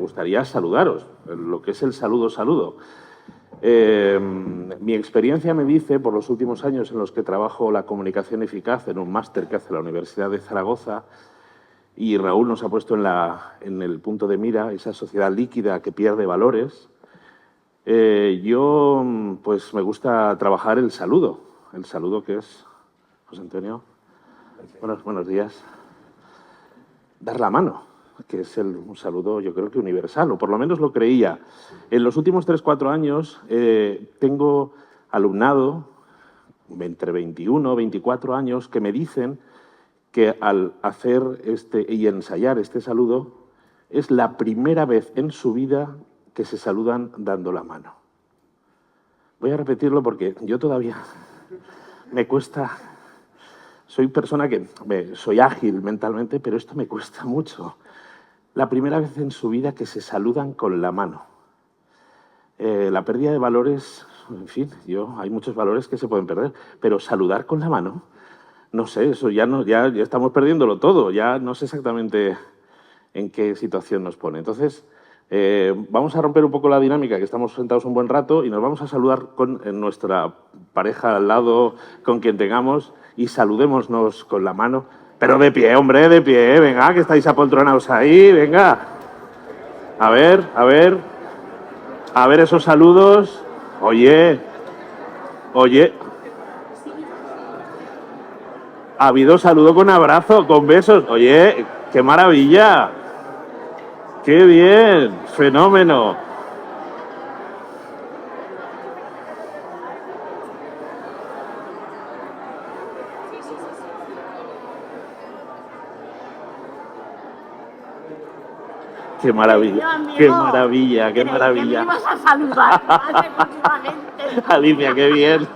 gustaría saludaros, lo que es el saludo. Mi experiencia me dice, por los últimos años en los que trabajo la comunicación eficaz en un máster que hace la Universidad de Zaragoza, y Raúl nos ha puesto en el punto de mira esa sociedad líquida que pierde valores, yo pues me gusta trabajar el saludo que es, José Antonio, buenos días, dar la mano, que es un saludo yo creo que universal, o por lo menos lo creía. En los últimos 3-4 años tengo alumnado entre 21 y 24 años que me dicen que al hacer y ensayar este saludo es la primera vez en su vida que se saludan dando la mano. Voy a repetirlo porque yo todavía me cuesta. Soy persona que soy ágil mentalmente, pero esto me cuesta mucho. La primera vez en su vida que se saludan con la mano. La pérdida de valores, en fin, hay muchos valores que se pueden perder, pero saludar con la mano, no sé, eso ya estamos perdiéndolo todo, ya no sé exactamente en qué situación nos pone. Entonces, vamos a romper un poco la dinámica, que estamos sentados un buen rato y nos vamos a saludar con nuestra pareja al lado, con quien tengamos, y saludémonos con la mano. Pero de pie, hombre, de pie, venga, que estáis apoltronados ahí, venga. A ver esos saludos. Oye. Ha habido saludo con abrazo, con besos. Oye, qué maravilla. Qué bien, fenómeno. Qué maravilla, qué maravilla, qué maravilla. ¿Qué me ibas a saludar? Alicia, qué bien.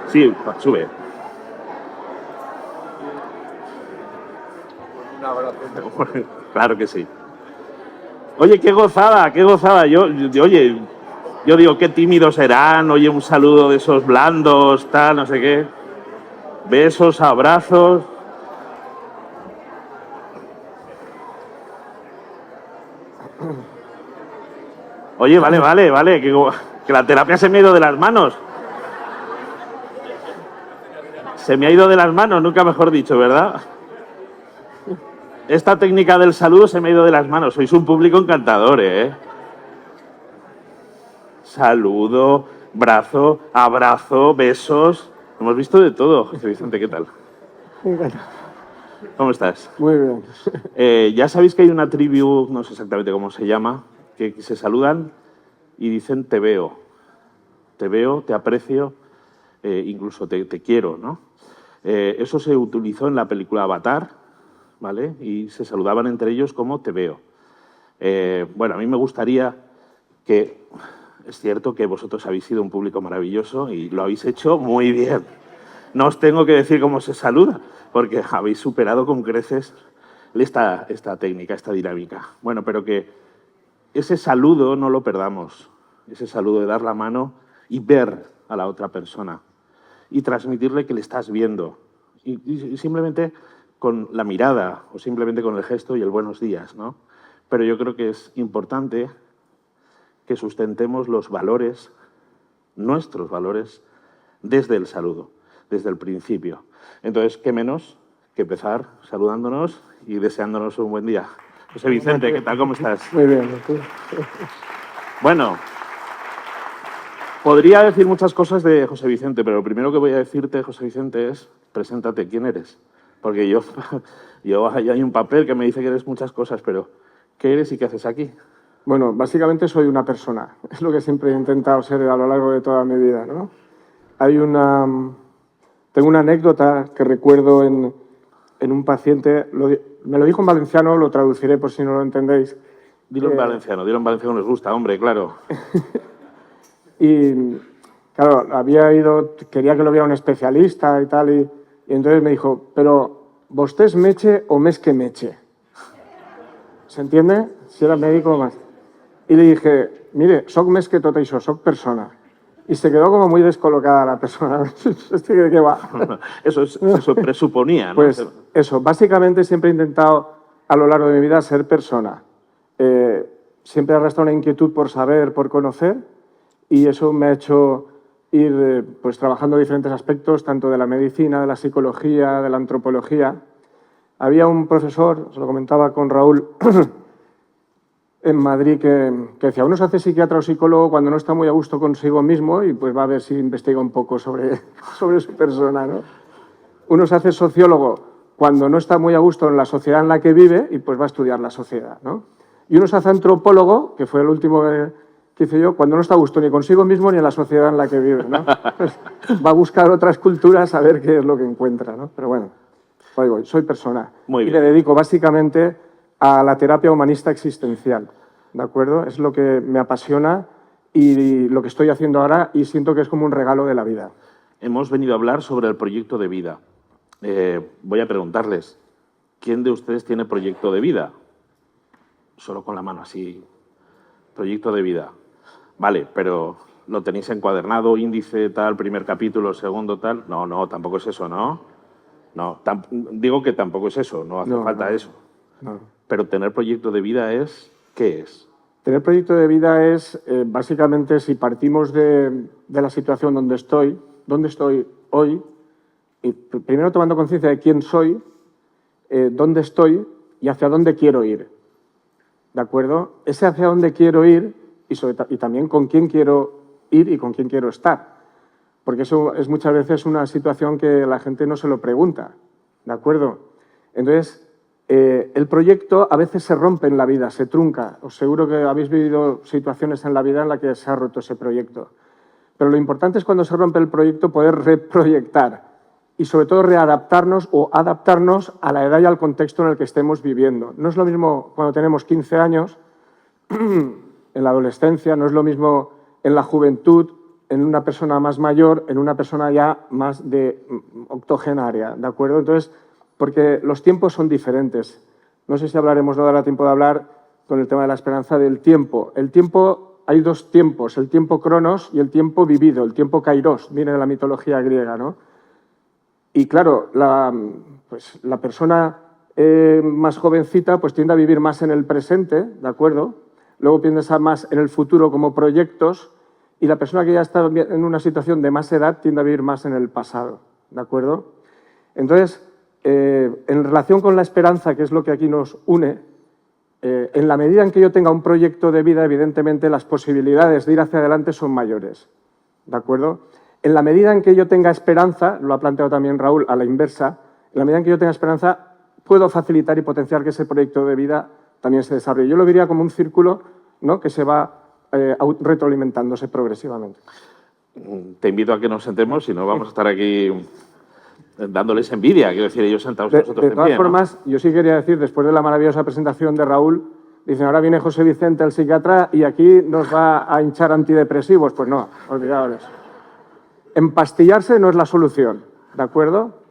Sí, sube. Claro que sí. Oye, qué gozada, qué gozada. Yo digo, qué tímidos serán. Oye, un saludo de esos blandos, tal, no sé qué. Besos, abrazos. Oye, vale, que la terapia se me ha ido de las manos. Se me ha ido de las manos, nunca mejor dicho, ¿verdad? Esta técnica del saludo se me ha ido de las manos. Sois un público encantador, ¿eh? Saludo, brazo, abrazo, besos. Hemos visto de todo. José Vicente, ¿qué tal? ¿Cómo estás? Muy bien. Ya sabéis que hay una tribu, no sé exactamente cómo se llama, que se saludan y dicen te veo, te aprecio, incluso te quiero, ¿no? Eso se utilizó en la película Avatar, ¿vale? Y se saludaban entre ellos como te veo. Bueno, a mí me gustaría que... Es cierto que vosotros habéis sido un público maravilloso y lo habéis hecho muy bien. No os tengo que decir cómo se saluda, porque habéis superado con creces esta técnica, esta dinámica. Bueno, pero que ese saludo no lo perdamos, ese saludo de dar la mano y ver a la otra persona y transmitirle que le estás viendo. Y simplemente con la mirada o simplemente con el gesto y el buenos días, ¿no? Pero yo creo que es importante que sustentemos los valores, nuestros valores, desde el saludo, desde el principio. Entonces, ¿qué menos que empezar saludándonos y deseándonos un buen día? José Vicente, ¿qué tal? ¿Cómo estás? Muy bien. Bueno, podría decir muchas cosas de José Vicente, pero lo primero que voy a decirte, José Vicente, es preséntate, ¿quién eres? Porque hay un papel que me dice que eres muchas cosas, pero ¿qué eres y qué haces aquí? Bueno, básicamente soy una persona. Es lo que siempre he intentado ser a lo largo de toda mi vida, ¿no? Tengo una anécdota que recuerdo en un paciente, me lo dijo en valenciano, lo traduciré por si no lo entendéis. Dilo en valenciano, nos gusta, hombre, claro. Y, claro, quería que lo viera un especialista y tal, y entonces me dijo, pero ¿vostés meche o mes que meche? ¿Se entiende? Si era médico o más. Y le dije, mire, soc més que tot això, soc persona. Y se quedó como muy descolocada la persona. ¿De qué va? Eso presuponía, ¿no? Pues eso, básicamente siempre he intentado a lo largo de mi vida ser persona. Siempre he arrastrado una inquietud por saber, por conocer, y eso me ha hecho ir pues, trabajando diferentes aspectos, tanto de la medicina, de la psicología, de la antropología. Había un profesor, se lo comentaba con Raúl, en Madrid que decía, uno se hace psiquiatra o psicólogo cuando no está muy a gusto consigo mismo y pues va a ver si investiga un poco sobre su persona, ¿no? Uno se hace sociólogo cuando no está muy a gusto en la sociedad en la que vive y pues va a estudiar la sociedad, ¿no? Y uno se hace antropólogo, que fue el último que hice yo, cuando no está a gusto ni consigo mismo ni en la sociedad en la que vive, ¿no? Pues va a buscar otras culturas a ver qué es lo que encuentra, ¿no? Pero bueno, ahí voy, soy persona. Muy bien. Y le dedico básicamente a la terapia humanista existencial, ¿de acuerdo? Es lo que me apasiona y lo que estoy haciendo ahora y siento que es como un regalo de la vida. Hemos venido a hablar sobre el proyecto de vida. Voy a preguntarles, ¿quién de ustedes tiene proyecto de vida? Solo con la mano así. Proyecto de vida. Vale, pero ¿lo tenéis encuadernado, índice, tal, primer capítulo, segundo, tal? No, tampoco es eso, ¿no? No, digo que tampoco es eso, no hace falta eso. No. Pero tener proyecto de vida es, ¿qué es? Tener proyecto de vida es, básicamente, si partimos de la situación donde estoy hoy, y primero tomando conciencia de quién soy, dónde estoy y hacia dónde quiero ir. ¿De acuerdo? Ese hacia dónde quiero ir y también con quién quiero ir y con quién quiero estar. Porque eso es muchas veces una situación que la gente no se lo pregunta. ¿De acuerdo? Entonces, el proyecto a veces se rompe en la vida, se trunca. Os seguro que habéis vivido situaciones en la vida en las que se ha roto ese proyecto. Pero lo importante es cuando se rompe el proyecto poder reproyectar y sobre todo readaptarnos o adaptarnos a la edad y al contexto en el que estemos viviendo. No es lo mismo cuando tenemos 15 años, en la adolescencia, no es lo mismo en la juventud, en una persona más mayor, en una persona ya más de octogenaria, ¿de acuerdo? Entonces, porque los tiempos son diferentes. No sé si hablaremos, no dará tiempo de hablar con el tema de la esperanza del tiempo. El tiempo, hay dos tiempos, el tiempo cronos y el tiempo vivido, el tiempo kairos, viene de la mitología griega, ¿no? Y claro, la persona más jovencita pues tiende a vivir más en el presente, ¿de acuerdo? Luego piensa más en el futuro como proyectos y la persona que ya está en una situación de más edad tiende a vivir más en el pasado, ¿de acuerdo? Entonces, en relación con la esperanza, que es lo que aquí nos une, en la medida en que yo tenga un proyecto de vida, evidentemente las posibilidades de ir hacia adelante son mayores, ¿de acuerdo? En la medida en que yo tenga esperanza, lo ha planteado también Raúl a la inversa, en la medida en que yo tenga esperanza, puedo facilitar y potenciar que ese proyecto de vida también se desarrolle. Yo lo diría como un círculo, ¿no?, que se va retroalimentándose progresivamente. Te invito a que nos sentemos, si no vamos a estar aquí dándoles envidia, quiero decir, ellos sentados nosotros de en todas pie, formas, ¿no? yo sí quería decir, después de la maravillosa presentación de Raúl, dicen, ahora viene José Vicente, el psiquiatra, y aquí nos va a hinchar antidepresivos. Pues no, olvidaos eso. Empastillarse no es la solución, ¿de acuerdo?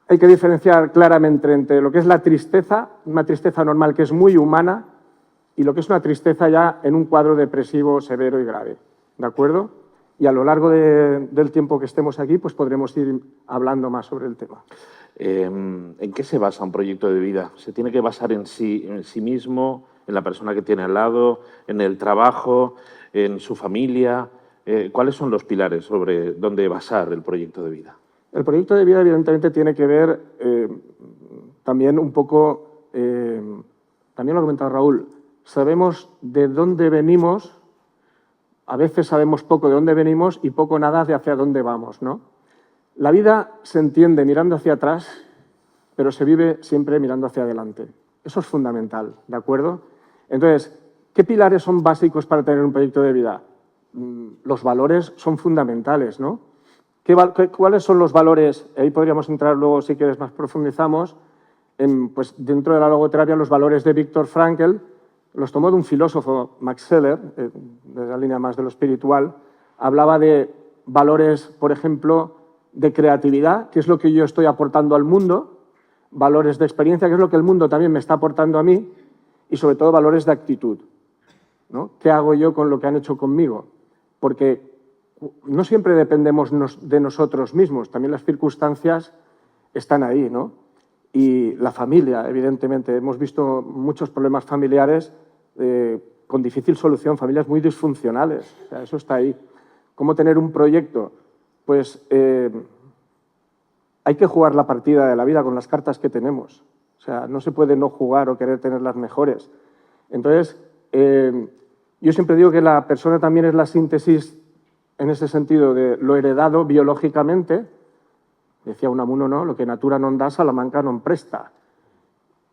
Hay que diferenciar claramente entre lo que es la tristeza, una tristeza normal que es muy humana, y lo que es una tristeza ya en un cuadro depresivo severo y grave, ¿de acuerdo? Y a lo largo del tiempo que estemos aquí, pues podremos ir hablando más sobre el tema. ¿En qué se basa un proyecto de vida? ¿Se tiene que basar en sí mismo, en la persona que tiene al lado, en el trabajo, en su familia? ¿Cuáles son los pilares sobre dónde basar el proyecto de vida? El proyecto de vida, evidentemente, tiene que ver también un poco, también lo ha comentado Raúl, sabemos de dónde venimos, a veces sabemos poco de dónde venimos y poco nada de hacia dónde vamos, ¿no? La vida se entiende mirando hacia atrás, pero se vive siempre mirando hacia adelante. Eso es fundamental, ¿de acuerdo? Entonces, ¿qué pilares son básicos para tener un proyecto de vida? Los valores son fundamentales, ¿no? ¿Cuáles son los valores? Ahí podríamos entrar luego, si quieres, más profundizamos. Pues dentro de la logoterapia, los valores de Viktor Frankl los tomó de un filósofo, Max Scheler, de la línea más de lo espiritual. Hablaba de valores, por ejemplo, de creatividad, que es lo que yo estoy aportando al mundo, valores de experiencia, que es lo que el mundo también me está aportando a mí, y sobre todo valores de actitud, ¿no? ¿Qué hago yo con lo que han hecho conmigo? Porque no siempre dependemos de nosotros mismos, también las circunstancias están ahí, ¿no? Y la familia, evidentemente. Hemos visto muchos problemas familiares con difícil solución, familias muy disfuncionales. O sea, eso está ahí. ¿Cómo tener un proyecto? Pues hay que jugar la partida de la vida con las cartas que tenemos. O sea, no se puede no jugar o querer tener las mejores. Entonces, yo siempre digo que la persona también es la síntesis, en ese sentido, de lo heredado biológicamente. Decía Unamuno, ¿no? Lo que natura non da, Salamanca non presta.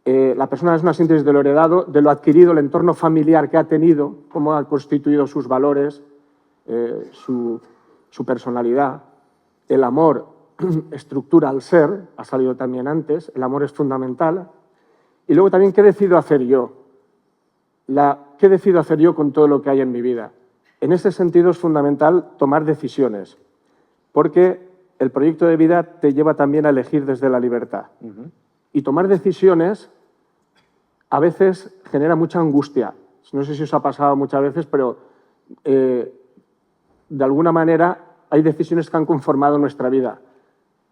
La persona es una síntesis de lo heredado, de lo adquirido, el entorno familiar que ha tenido, cómo ha constituido sus valores, su personalidad. El amor estructura al ser, ha salido también antes, el amor es fundamental. Y luego también, ¿qué decido hacer yo? ¿Qué decido hacer yo con todo lo que hay en mi vida? En ese sentido es fundamental tomar decisiones, porque el proyecto de vida te lleva también a elegir desde la libertad. Y tomar decisiones a veces genera mucha angustia. No sé si os ha pasado muchas veces, pero de alguna manera hay decisiones que han conformado nuestra vida.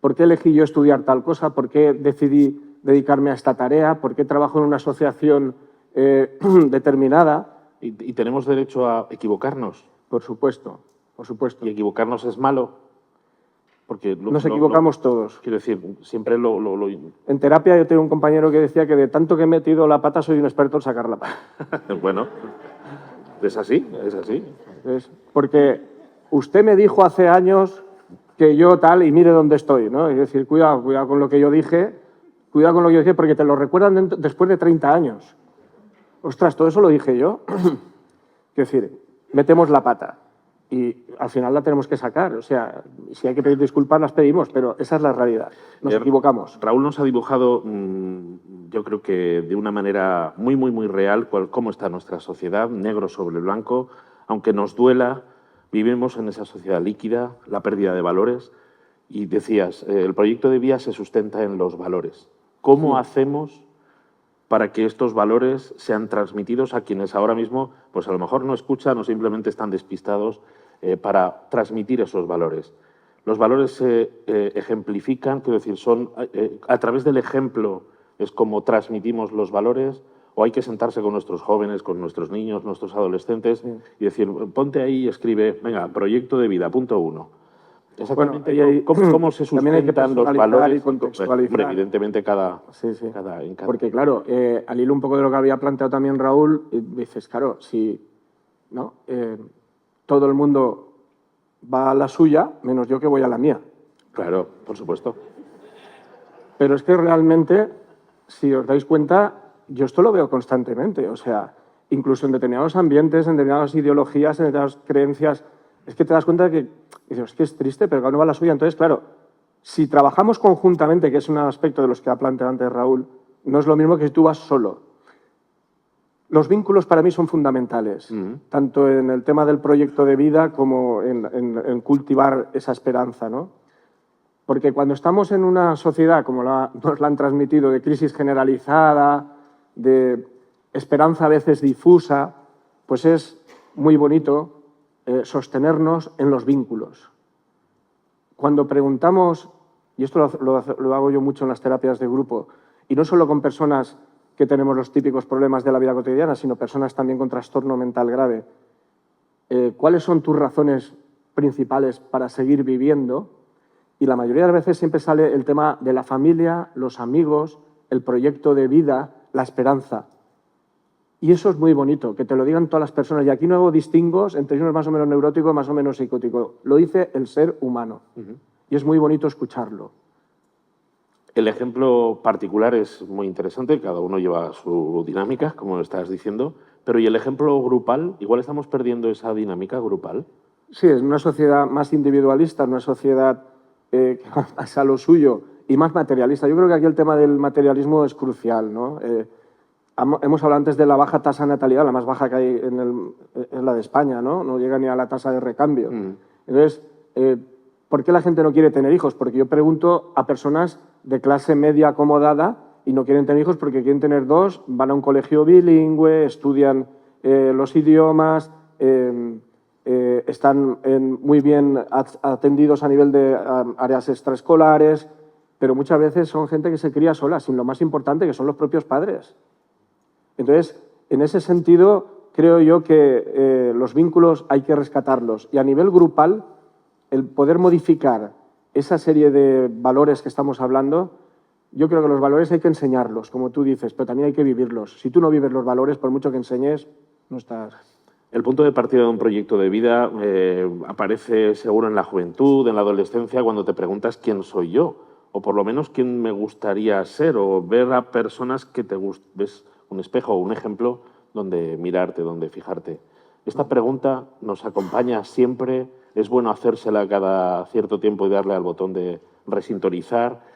¿Por qué elegí yo estudiar tal cosa? ¿Por qué decidí dedicarme a esta tarea? ¿Por qué trabajo en una asociación determinada? ¿Y tenemos derecho a equivocarnos? Por supuesto, por supuesto. ¿Y equivocarnos es malo? Porque nos equivocamos todos. Quiero decir, siempre En terapia yo tengo un compañero que decía que de tanto que he metido la pata soy un experto en sacar la pata. Bueno, es así, es así. Porque usted me dijo hace años que yo tal y mire dónde estoy, ¿no? Es decir, cuidado con lo que yo dije, porque te lo recuerdan después de 30 años. Ostras, todo eso lo dije yo. Es decir, metemos la pata. Y al final la tenemos que sacar. O sea, si hay que pedir disculpas, las pedimos, pero esa es la realidad. Nos equivocamos. Raúl nos ha dibujado, yo creo que de una manera muy, muy, muy real, cómo está nuestra sociedad, negro sobre blanco. Aunque nos duela, vivimos en esa sociedad líquida, la pérdida de valores. Y decías, el proyecto de vida se sustenta en los valores. ¿Cómo hacemos para que estos valores sean transmitidos a quienes ahora mismo, pues a lo mejor no escuchan o simplemente están despistados, para transmitir esos valores? Los valores se ejemplifican, quiero decir, son a través del ejemplo es como transmitimos los valores, o hay que sentarse con nuestros jóvenes, con nuestros niños, nuestros adolescentes y decir, ponte ahí y escribe, venga, proyecto de vida, punto 1. Exactamente. Bueno, ¿Cómo se sustentan los valores? Y contextualizar. Evidentemente cada... Porque claro, al hilo un poco de lo que había planteado también Raúl, dices, claro, si ¿no? Todo el mundo va a la suya, menos yo que voy a la mía. Claro, por supuesto. Pero es que realmente, si os dais cuenta, yo esto lo veo constantemente. O sea, incluso en determinados ambientes, en determinadas ideologías, en determinadas creencias, es que te das cuenta de que dices, es que es triste, pero cada uno va a la suya. Entonces, claro, si trabajamos conjuntamente, que es un aspecto de los que ha planteado antes Raúl, no es lo mismo que si tú vas solo. Los vínculos para mí son fundamentales, tanto en el tema del proyecto de vida como en cultivar esa esperanza, ¿no? Porque cuando estamos en una sociedad, como nos la han transmitido, de crisis generalizada, de esperanza a veces difusa, pues es muy bonito sostenernos en los vínculos. Cuando preguntamos, y esto lo hago yo mucho en las terapias de grupo, y no solo con personas que tenemos los típicos problemas de la vida cotidiana, sino personas también con trastorno mental grave, ¿cuáles son tus razones principales para seguir viviendo? Y la mayoría de las veces siempre sale el tema de la familia, los amigos, el proyecto de vida, la esperanza. Y eso es muy bonito, que te lo digan todas las personas. Y aquí no hago distingos entre uno más o menos neurótico, más o menos psicótico. Lo dice el ser humano. Y es muy bonito escucharlo. El ejemplo particular es muy interesante, cada uno lleva su dinámica, como lo estás diciendo, pero ¿y el ejemplo grupal? Igual estamos perdiendo esa dinámica grupal. Sí, es una sociedad más individualista, una sociedad que va más a lo suyo y más materialista. Yo creo que aquí el tema del materialismo es crucial, ¿no? Hemos hablado antes de la baja tasa de natalidad, la más baja que hay es la de España, ¿no? No llega ni a la tasa de recambio. Entonces, ¿por qué la gente no quiere tener hijos? Porque yo pregunto a personas de clase media acomodada y no quieren tener hijos porque quieren tener dos, van a un colegio bilingüe, estudian los idiomas están muy bien atendidos a nivel de áreas extraescolares, pero muchas veces son gente que se cría sola, sin lo más importante, que son los propios padres. Entonces, en ese sentido, creo yo que los vínculos hay que rescatarlos. Y a nivel grupal, el poder modificar esa serie de valores que estamos hablando, yo creo que los valores hay que enseñarlos, como tú dices, pero también hay que vivirlos. Si tú no vives los valores, por mucho que enseñes, no estás... El punto de partida de un proyecto de vida aparece seguro en la juventud, en la adolescencia, cuando te preguntas quién soy yo, o por lo menos quién me gustaría ser, o ver a personas que ves un espejo o un ejemplo donde mirarte, donde fijarte. Esta pregunta nos acompaña siempre, es bueno hacérsela cada cierto tiempo y darle al botón de resintonizar.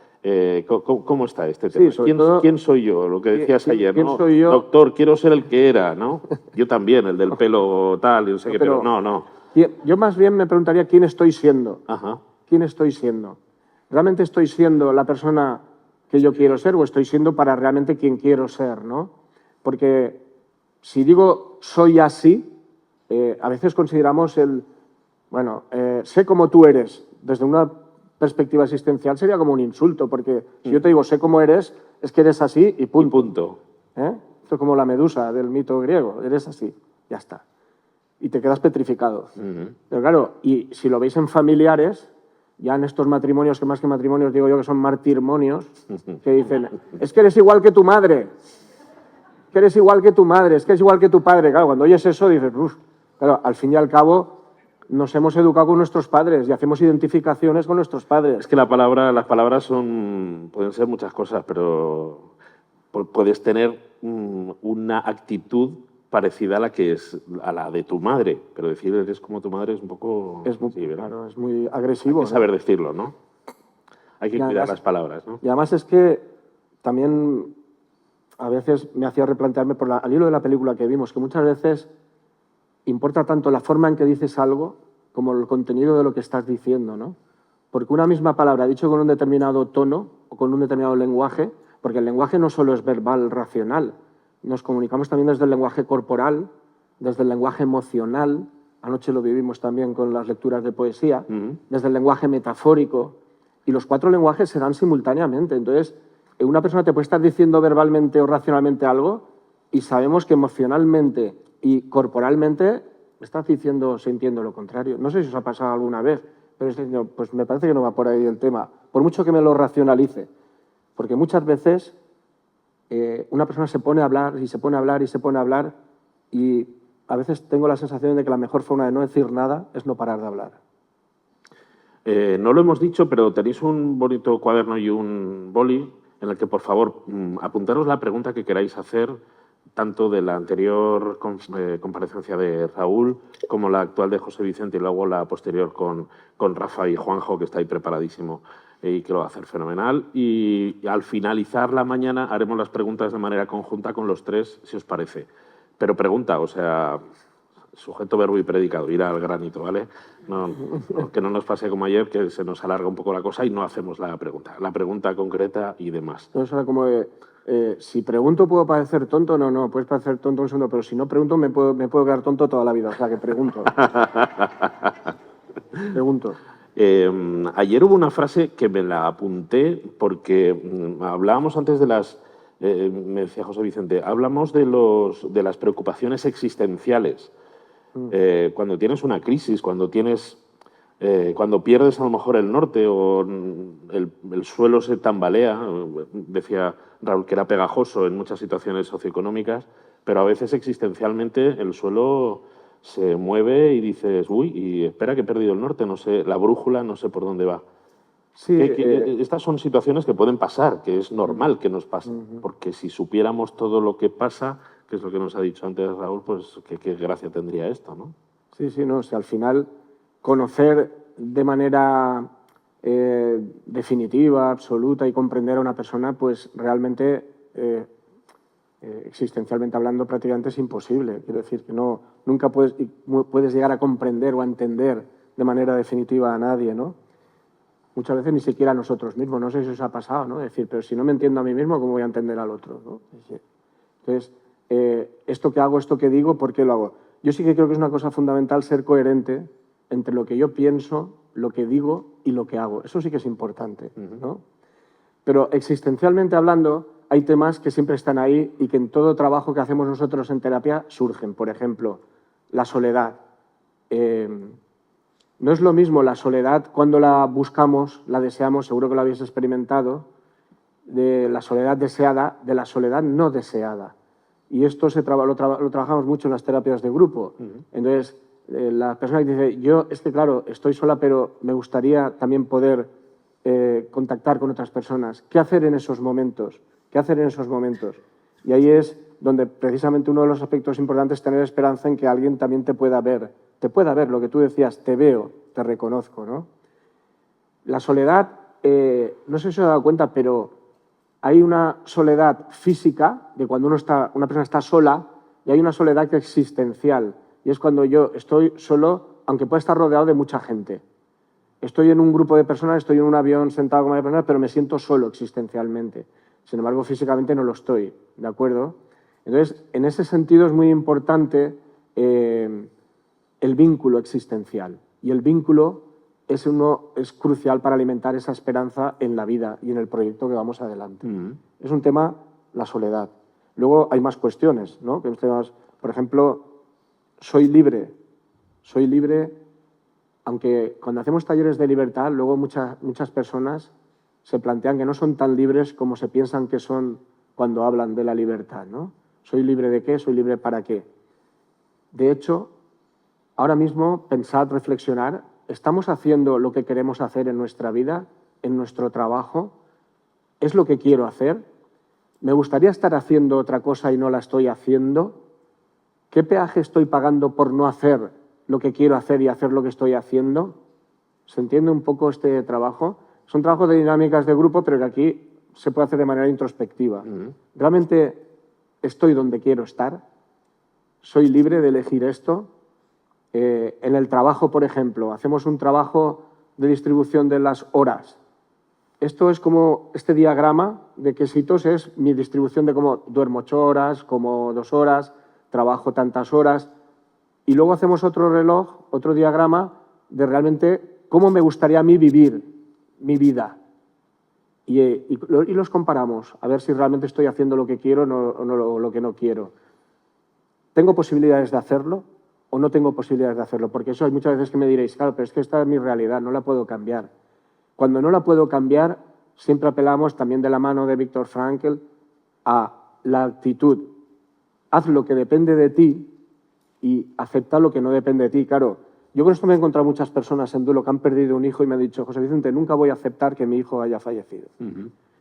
¿Cómo está este tema? Sí, ¿Quién soy yo? Lo que decías ayer, ¿quién ¿no? soy yo? Doctor, quiero ser el que era, ¿no? Yo también, el del pelo tal, y no sé qué, pero no. Yo más bien me preguntaría quién estoy siendo. Ajá. ¿Quién estoy siendo? ¿Realmente estoy siendo la persona que yo quiero ser o estoy siendo para realmente quien quiero ser, ¿no? Porque si digo soy así, a veces consideramos sé como tú eres, desde una perspectiva existencial sería como un insulto, porque si yo te digo sé cómo eres, es que eres así y punto. Y punto. Esto es como la medusa del mito griego, eres así, ya está. Y te quedas petrificado. Pero claro, y si lo veis en familiares, ya en estos matrimonios, que más que matrimonios digo yo que son martirmonios, que dicen, es que eres igual que tu madre, que eres igual que tu madre, es que es igual que tu padre. Claro, cuando oyes eso dices, uff, claro, al fin y al cabo nos hemos educado con nuestros padres y hacemos identificaciones con nuestros padres. Es que las palabras pueden ser muchas cosas, pero puedes tener una actitud parecida a la de tu madre, pero decir eres como tu madre es un poco... Claro, es muy agresivo. Hay que saber decirlo, ¿no? Hay que cuidar las palabras, ¿no? Y además es que también a veces me hacía replantearme, al hilo de la película que vimos, que muchas veces importa tanto la forma en que dices algo como el contenido de lo que estás diciendo, ¿no? Porque una misma palabra dicho con un determinado tono o con un determinado lenguaje, porque el lenguaje no solo es verbal, racional, nos comunicamos también desde el lenguaje corporal, desde el lenguaje emocional, anoche lo vivimos también con las lecturas de poesía, desde el lenguaje metafórico, y los 4 lenguajes se dan simultáneamente. Entonces, una persona te puede estar diciendo verbalmente o racionalmente algo y sabemos que emocionalmente y corporalmente estás sintiendo lo contrario. No sé si os ha pasado alguna vez, pero pues me parece que no va por ahí el tema, por mucho que me lo racionalice, porque muchas veces una persona se pone a hablar y se pone a hablar y se pone a hablar y a veces tengo la sensación de que la mejor forma de no decir nada es no parar de hablar. No lo hemos dicho, pero tenéis un bonito cuaderno y un boli en el que, por favor, apuntaros la pregunta que queráis hacer, tanto de la anterior comparecencia de Raúl como la actual de José Vicente y luego la posterior con Rafa y Juanjo, que está ahí preparadísimo y que lo va a hacer fenomenal. Y al finalizar la mañana haremos las preguntas de manera conjunta con los 3, si os parece. Pero pregunta, o sea, sujeto, verbo y predicado, ir al granito, ¿vale? Que no nos pase como ayer, que se nos alarga un poco la cosa y no hacemos la pregunta concreta y demás. No, eso era como si pregunto puedo parecer tonto, no, puedes parecer tonto un segundo, pero si no pregunto me puedo quedar tonto toda la vida, o sea que pregunto. Pregunto. Ayer hubo una frase que me la apunté porque hablábamos antes de me decía José Vicente, hablamos de las preocupaciones existenciales. Cuando tienes una crisis, cuando pierdes a lo mejor el norte o el suelo se tambalea, decía Raúl que era pegajoso en muchas situaciones socioeconómicas, pero a veces existencialmente el suelo se mueve y dices, uy, y espera que he perdido el norte, no sé, la brújula, no sé por dónde va. Sí, estas son situaciones que pueden pasar, que es normal que nos pasen, porque si supiéramos todo lo que pasa, que es lo que nos ha dicho antes Raúl, pues qué gracia tendría esto, ¿no? Sí, no, o sea, al final conocer de manera definitiva, absoluta y comprender a una persona, pues realmente, existencialmente hablando, prácticamente es imposible. Quiero decir que nunca puedes llegar a comprender o a entender de manera definitiva a nadie, ¿no? Muchas veces ni siquiera a nosotros mismos, no sé si os ha pasado, ¿no? Es decir, pero si no me entiendo a mí mismo, ¿cómo voy a entender al otro, ¿no? Entonces, esto que hago, esto que digo, ¿por qué lo hago? yo sí que creo que es una cosa fundamental ser coherente entre lo que yo pienso, lo que digo y lo que hago. Eso sí que es importante, ¿no? Pero existencialmente hablando, hay temas que siempre están ahí y que en todo trabajo que hacemos nosotros en terapia surgen. Por ejemplo, la soledad. No es lo mismo la soledad cuando la buscamos, la deseamos, seguro que lo habéis experimentado, de la soledad deseada, de la soledad no deseada. Y esto lo trabajamos mucho en las terapias de grupo. Entonces, la persona que dice, yo es que claro, estoy sola, pero me gustaría también poder contactar con otras personas. ¿Qué hacer en esos momentos? ¿Qué hacer en esos momentos? Y ahí es donde precisamente uno de los aspectos importantes es tener esperanza en que alguien también te pueda ver, lo que tú decías, te veo, te reconozco, ¿no? La soledad, no sé si os he dado cuenta, pero hay una soledad física, de cuando una persona está sola, y hay una soledad existencial, y es cuando yo estoy solo, aunque pueda estar rodeado de mucha gente. Estoy en un grupo de personas, estoy en un avión sentado con varias personas, pero me siento solo existencialmente. Sin embargo, físicamente no lo estoy, ¿de acuerdo? Entonces, en ese sentido es muy importante el vínculo existencial. Y el vínculo es crucial para alimentar esa esperanza en la vida y en el proyecto que vamos adelante. Es un tema, la soledad. Luego hay más cuestiones, ¿no? Por ejemplo, soy libre, aunque cuando hacemos talleres de libertad, luego muchas personas se plantean que no son tan libres como se piensan que son cuando hablan de la libertad, ¿no? ¿Soy libre de qué? ¿Soy libre para qué? De hecho, ahora mismo, pensad, reflexionar, ¿estamos haciendo lo que queremos hacer en nuestra vida, en nuestro trabajo? ¿Es lo que quiero hacer? ¿Me gustaría estar haciendo otra cosa y no la estoy haciendo? ¿Qué peaje estoy pagando por no hacer lo que quiero hacer y hacer lo que estoy haciendo? ¿Se entiende un poco este trabajo? Son trabajos de dinámicas de grupo, pero que aquí se puede hacer de manera introspectiva. ¿Realmente estoy donde quiero estar? ¿Soy libre de elegir esto? En el trabajo, por ejemplo, hacemos un trabajo de distribución de las horas. Esto es como este diagrama de quesitos, es mi distribución de cómo duermo 8 horas, como 2 horas, trabajo tantas horas. Y luego hacemos otro reloj, otro diagrama de realmente cómo me gustaría a mí vivir mi vida. Y los comparamos, a ver si realmente estoy haciendo lo que quiero o no, lo que no quiero. ¿Tengo posibilidades de hacerlo o no tengo posibilidades de hacerlo? Porque eso hay muchas veces que me diréis, claro, pero es que esta es mi realidad, no la puedo cambiar. Cuando no la puedo cambiar, siempre apelamos también de la mano de Viktor Frankl a la actitud. Haz lo que depende de ti y acepta lo que no depende de ti. Claro, yo con esto me he encontrado muchas personas en duelo que han perdido un hijo y me han dicho, José Vicente, nunca voy a aceptar que mi hijo haya fallecido.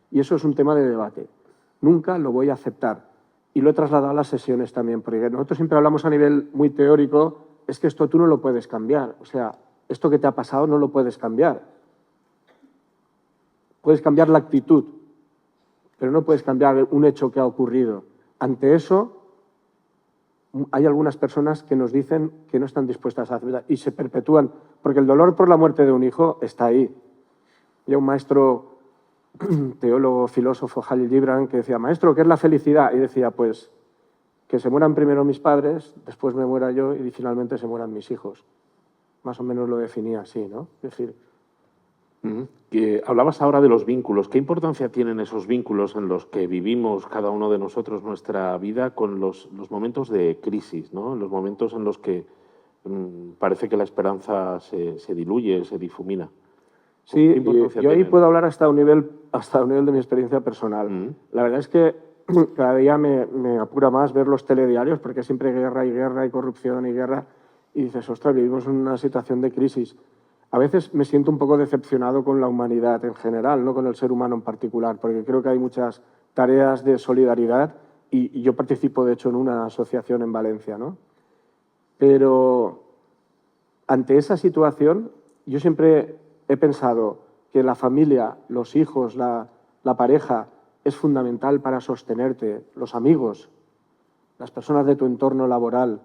Y eso es un tema de debate. Nunca lo voy a aceptar. Y lo he trasladado a las sesiones también, porque nosotros siempre hablamos a nivel muy teórico, es que esto tú no lo puedes cambiar. O sea, esto que te ha pasado no lo puedes cambiar. Puedes cambiar la actitud, pero no puedes cambiar un hecho que ha ocurrido. Ante eso, hay algunas personas que nos dicen que no están dispuestas a aceptar y se perpetúan, porque el dolor por la muerte de un hijo está ahí. Había un maestro, teólogo, filósofo, Jalil Gibran, que decía, maestro, ¿qué es la felicidad? Y decía, pues, que se mueran primero mis padres, después me muera yo y finalmente se mueran mis hijos. Más o menos lo definía así, ¿no? Es decir, hablabas ahora de los vínculos. ¿Qué importancia tienen esos vínculos en los que vivimos cada uno de nosotros nuestra vida con los momentos de crisis, ¿no? Los momentos en los que parece que la esperanza se diluye, se difumina? Sí, yo ahí puedo hablar hasta un nivel de mi experiencia personal. La verdad es que cada día me apura más ver los telediarios porque siempre hay guerra y corrupción y guerra y dices, ostras, vivimos en una situación de crisis. A veces me siento un poco decepcionado con la humanidad en general, no con el ser humano en particular, porque creo que hay muchas tareas de solidaridad y yo participo, de hecho, en una asociación en Valencia, ¿no? Pero ante esa situación, yo siempre he pensado que la familia, los hijos, la pareja, es fundamental para sostenerte, los amigos, las personas de tu entorno laboral.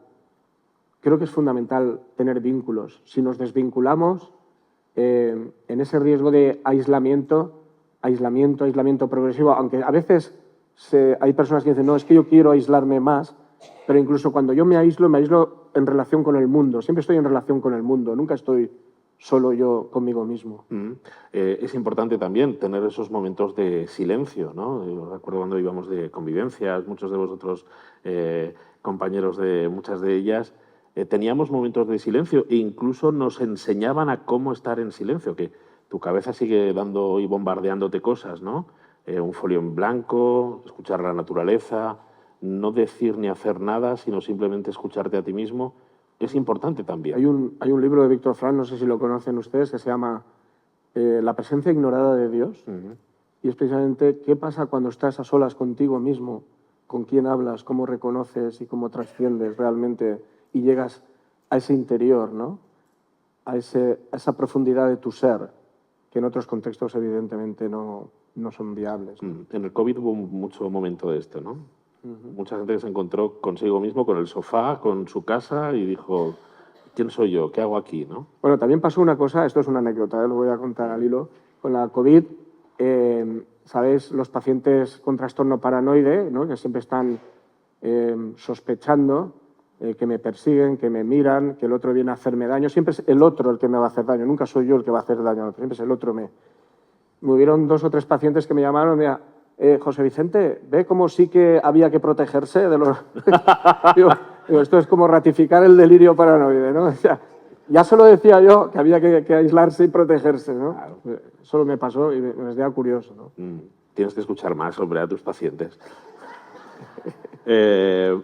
Creo que es fundamental tener vínculos. Si nos desvinculamos, en ese riesgo de aislamiento progresivo, aunque a veces hay personas que dicen, no, es que yo quiero aislarme más, Pero incluso cuando yo me aíslo en relación con el mundo. Siempre estoy en relación con el mundo, nunca estoy solo yo conmigo mismo. Es importante también tener esos momentos de silencio, ¿no? Yo recuerdo cuando íbamos de convivencias, muchos de vosotros, compañeros de muchas de ellas, teníamos momentos de silencio e incluso nos enseñaban a cómo estar en silencio, que tu cabeza sigue dando y bombardeándote cosas, ¿no? Un folio en blanco, escuchar la naturaleza, no decir ni hacer nada, sino simplemente escucharte a ti mismo, es importante también. Hay un libro de Víctor Frank, no sé si lo conocen ustedes, que se llama La presencia ignorada de Dios. Y es precisamente qué pasa cuando estás a solas contigo mismo, con quién hablas, cómo reconoces y cómo trasciendes realmente y llegas a ese interior, ¿no? A esa profundidad de tu ser, que en otros contextos evidentemente no son viables, ¿no? En el COVID hubo mucho momento de esto, ¿no? Mucha gente que se encontró consigo mismo, con el sofá, con su casa y dijo, ¿quién soy yo? ¿Qué hago aquí? ¿No? Bueno, también pasó una cosa, esto es una anécdota, lo voy a contar al hilo. Con la COVID, ¿sabéis? Los pacientes con trastorno paranoide, ¿no? Que siempre están sospechando que me persiguen, que me miran, que el otro viene a hacerme daño. Siempre es el otro el que me va a hacer daño, nunca soy yo el que va a hacer daño, siempre es el otro. Me hubieron 2 o 3 pacientes que me llamaron, mira, José Vicente, ¿ve cómo sí que había que protegerse de los...? digo, esto es como ratificar el delirio paranoide, ¿no? O sea, ya se lo decía yo, que había que aislarse y protegerse, ¿no? Claro. Solo me pasó y me quedaba curioso, ¿no? Tienes que escuchar más, hombre, a tus pacientes.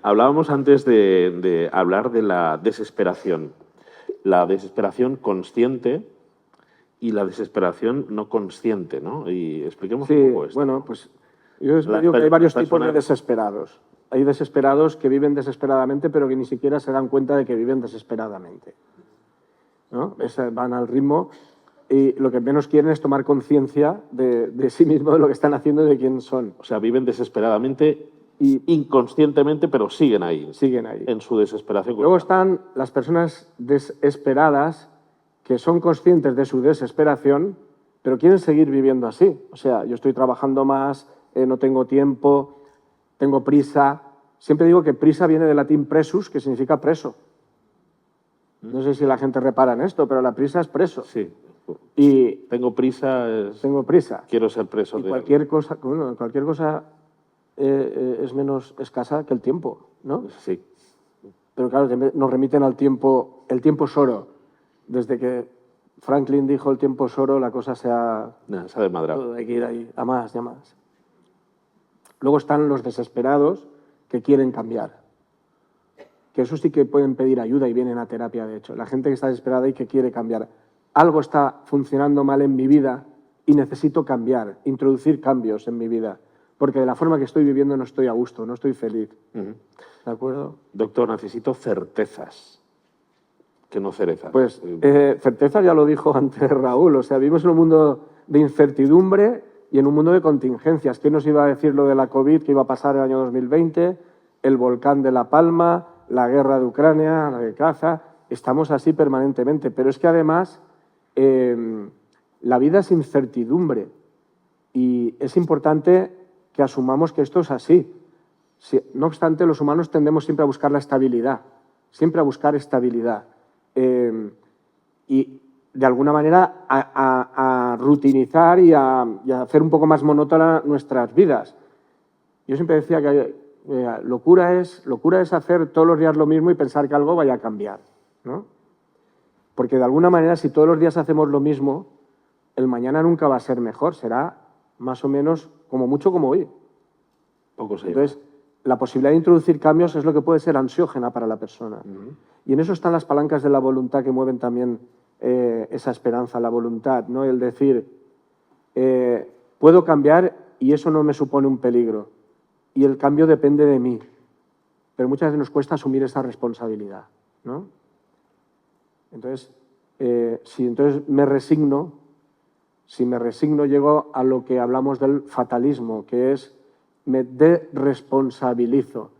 Hablábamos antes de hablar de la desesperación consciente y la desesperación no consciente, ¿no? Y expliquemos un poco esto. Bueno, pues yo digo que hay varios tipos de desesperados. Hay desesperados que viven desesperadamente, pero que ni siquiera se dan cuenta de que viven desesperadamente, ¿no? Van al ritmo y lo que menos quieren es tomar conciencia de sí mismos, de lo que están haciendo y de quién son. O sea, viven desesperadamente y inconscientemente, pero siguen ahí. Siguen ahí. En su desesperación. Luego están las personas desesperadas que son conscientes de su desesperación, pero quieren seguir viviendo así. O sea, yo estoy trabajando más, no tengo tiempo, tengo prisa. Siempre digo que prisa viene del latín presus, que significa preso. No sé si la gente repara en esto, pero la prisa es preso. Sí. Y tengo prisa. Tengo prisa. Quiero ser preso. Y cualquier cosa es menos escasa que el tiempo, ¿no? Sí. Pero claro, nos remiten al tiempo, el tiempo es oro. Desde que Franklin dijo el tiempo es oro, la cosa se ha desmadrado. Hay que ir ahí, a más y a más. Luego están los desesperados que quieren cambiar. Que eso sí que pueden pedir ayuda y vienen a terapia, de hecho. La gente que está desesperada y que quiere cambiar. Algo está funcionando mal en mi vida y necesito cambiar, introducir cambios en mi vida. Porque de la forma que estoy viviendo no estoy a gusto, no estoy feliz. ¿De acuerdo? Doctor, necesito certezas. Que no cerezas. Pues certeza ya lo dijo antes Raúl, o sea, vivimos en un mundo de incertidumbre y en un mundo de contingencias. ¿Quién nos iba a decir lo de la COVID que iba a pasar el año 2020? El volcán de La Palma, la guerra de Ucrania, la de Gaza. Estamos así permanentemente, pero es que además la vida es incertidumbre y es importante que asumamos que esto es así. No obstante, los humanos tendemos siempre a buscar la estabilidad, siempre a buscar estabilidad. Y de alguna manera a rutinizar y a hacer un poco más monótona nuestras vidas. Yo siempre decía que locura es hacer todos los días lo mismo y pensar que algo vaya a cambiar, ¿no? Porque de alguna manera, si todos los días hacemos lo mismo, el mañana nunca va a ser mejor, será más o menos como mucho como hoy. Poco se Entonces, la posibilidad de introducir cambios es lo que puede ser ansiógena para la persona. Y en eso están las palancas de la voluntad que mueven también esa esperanza, la voluntad, ¿no? El decir, puedo cambiar y eso no me supone un peligro. Y el cambio depende de mí. Pero muchas veces nos cuesta asumir esa responsabilidad, ¿no? Entonces, si entonces me resigno, llego a lo que hablamos del fatalismo, que es me deresponsabilizo.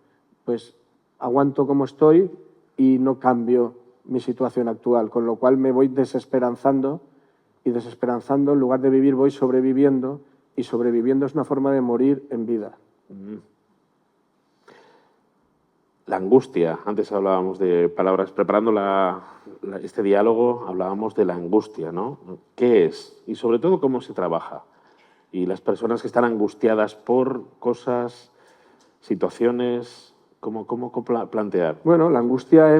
Pues aguanto como estoy y no cambio mi situación actual, con lo cual me voy desesperanzando y desesperanzando, en lugar de vivir voy sobreviviendo y sobreviviendo es una forma de morir en vida. La angustia. Antes hablábamos de palabras, preparando este diálogo, hablábamos de la angustia, ¿no? ¿Qué es? Y sobre todo, ¿cómo se trabaja? Y las personas que están angustiadas por cosas, situaciones, ¿cómo plantear? Bueno, la angustia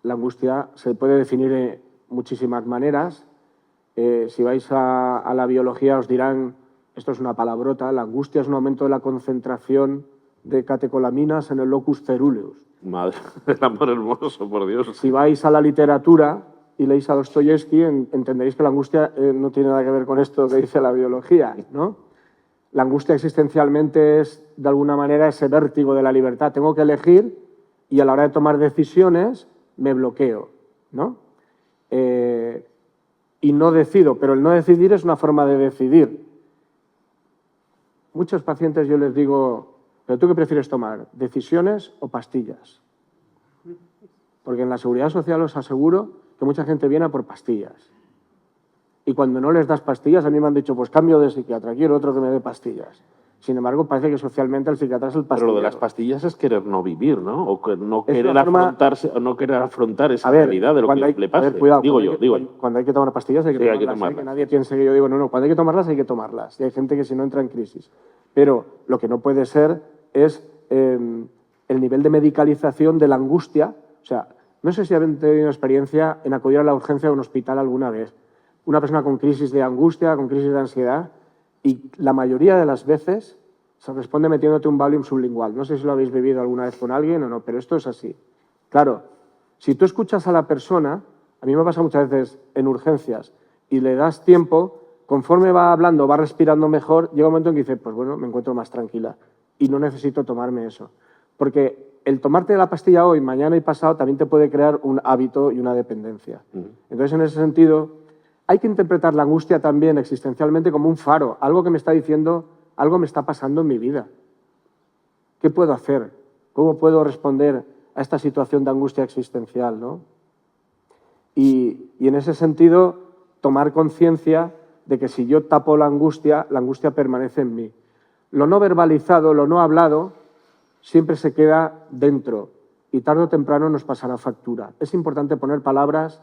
la angustia se puede definir de muchísimas maneras. Si vais a la biología os dirán, esto es una palabrota, la angustia es un aumento de la concentración de catecolaminas en el locus ceruleus. Madre del amor hermoso, por Dios. Si vais a la literatura y leéis a Dostoyevsky, entenderéis que la angustia no tiene nada que ver con esto que dice la biología, ¿no? La angustia existencialmente es, de alguna manera, ese vértigo de la libertad. Tengo que elegir y a la hora de tomar decisiones me bloqueo, ¿no? Y no decido, pero el no decidir es una forma de decidir. Muchos pacientes yo les digo, ¿pero tú qué prefieres tomar? ¿Decisiones o pastillas? Porque en la Seguridad Social os aseguro que mucha gente viene a por pastillas. Y cuando no les das pastillas, a mí me han dicho, pues cambio de psiquiatra, quiero otro que me dé pastillas. Sin embargo, parece que socialmente el psiquiatra es el pastillero. Pero lo de las pastillas es querer no vivir, ¿no? O no querer afrontar esa realidad de lo que le pasa. Cuidado, digo yo. Cuando hay que tomar pastillas hay que tomarlas. Hay que tomarlas. Que nadie piense que yo digo, no, cuando hay que tomarlas hay que tomarlas. Y hay gente que si no entra en crisis. Pero lo que no puede ser es el nivel de medicalización de la angustia. O sea, no sé si habéis tenido experiencia en acudir a la urgencia de un hospital alguna vez. Una persona con crisis de angustia, con crisis de ansiedad, y la mayoría de las veces se responde metiéndote un Valium sublingual. No sé si lo habéis vivido alguna vez con alguien o no, pero esto es así. Claro, si tú escuchas a la persona, a mí me pasa muchas veces en urgencias, y le das tiempo, conforme va hablando, va respirando mejor, llega un momento en que dice, pues bueno, me encuentro más tranquila y no necesito tomarme eso. Porque el tomarte la pastilla hoy, mañana y pasado también te puede crear un hábito y una dependencia. Entonces, en ese sentido, hay que interpretar la angustia también existencialmente como un faro, algo que me está diciendo, algo me está pasando en mi vida. ¿Qué puedo hacer? ¿Cómo puedo responder a esta situación de angustia existencial, ¿no? Y en ese sentido, tomar conciencia de que si yo tapo la angustia permanece en mí. Lo no verbalizado, lo no hablado, siempre se queda dentro y tarde o temprano nos pasará factura. Es importante poner palabras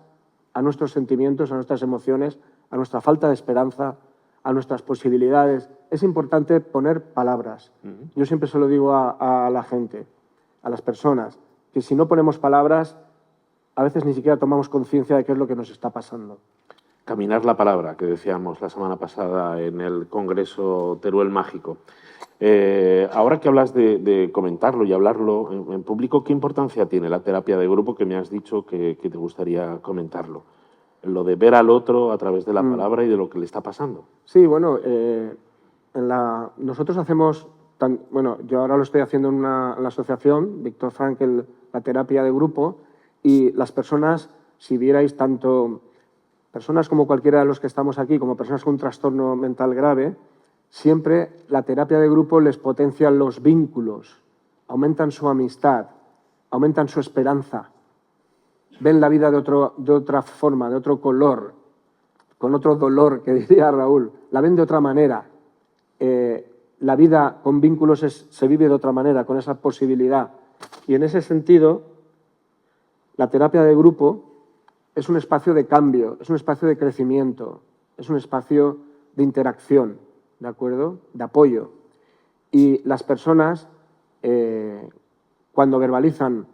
a nuestros sentimientos, a nuestras emociones, a nuestra falta de esperanza, a nuestras posibilidades. Es importante poner palabras. Yo siempre se lo digo a la gente, a las personas, que si no ponemos palabras, a veces ni siquiera tomamos conciencia de qué es lo que nos está pasando. Caminar la palabra, que decíamos la semana pasada en el Congreso Teruel Mágico. Ahora que hablas de comentarlo y hablarlo en público, ¿qué importancia tiene la terapia de grupo que me has dicho que te gustaría comentarlo? Lo de ver al otro a través de la palabra y de lo que le está pasando. Sí, bueno, nosotros hacemos, yo ahora lo estoy haciendo en la asociación, Víctor Frankl, la terapia de grupo, y las personas, si vierais tanto personas como cualquiera de los que estamos aquí, como personas con un trastorno mental grave, siempre la terapia de grupo les potencia los vínculos, aumentan su amistad, aumentan su esperanza, ven la vida de otra forma, de otro color, con otro dolor, que diría Raúl, la ven de otra manera. La vida con vínculos se vive de otra manera, con esa posibilidad. Y en ese sentido, la terapia de grupo es un espacio de cambio, es un espacio de crecimiento, es un espacio de interacción, ¿de acuerdo? De apoyo. Y las personas, cuando verbalizan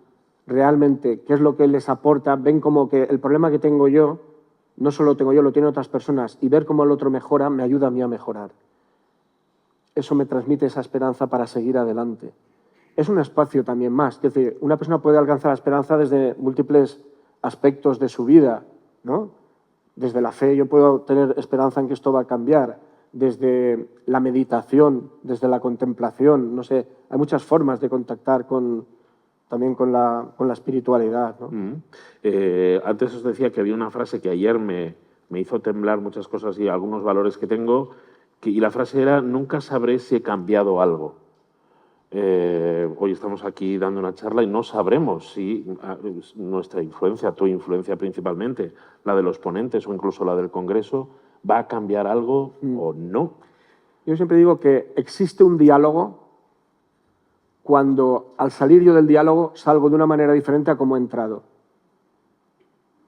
realmente qué es lo que les aporta, ven como que el problema que tengo yo, no solo lo tengo yo, lo tienen otras personas, y ver cómo el otro mejora me ayuda a mí a mejorar. Eso me transmite esa esperanza para seguir adelante. Es un espacio también más, es decir, una persona puede alcanzar la esperanza desde múltiples aspectos de su vida, ¿no? Desde la fe yo puedo tener esperanza en que esto va a cambiar, desde la meditación, desde la contemplación, no sé, hay muchas formas de contactar también con la espiritualidad, ¿no? Antes os decía que había una frase que ayer me hizo temblar muchas cosas y algunos valores que tengo, y la frase era, nunca sabré si he cambiado algo. Hoy estamos aquí dando una charla y no sabremos si nuestra influencia, tu influencia principalmente, la de los ponentes o incluso la del Congreso, va a cambiar algo o no. Yo siempre digo que existe un diálogo cuando al salir yo del diálogo salgo de una manera diferente a como he entrado.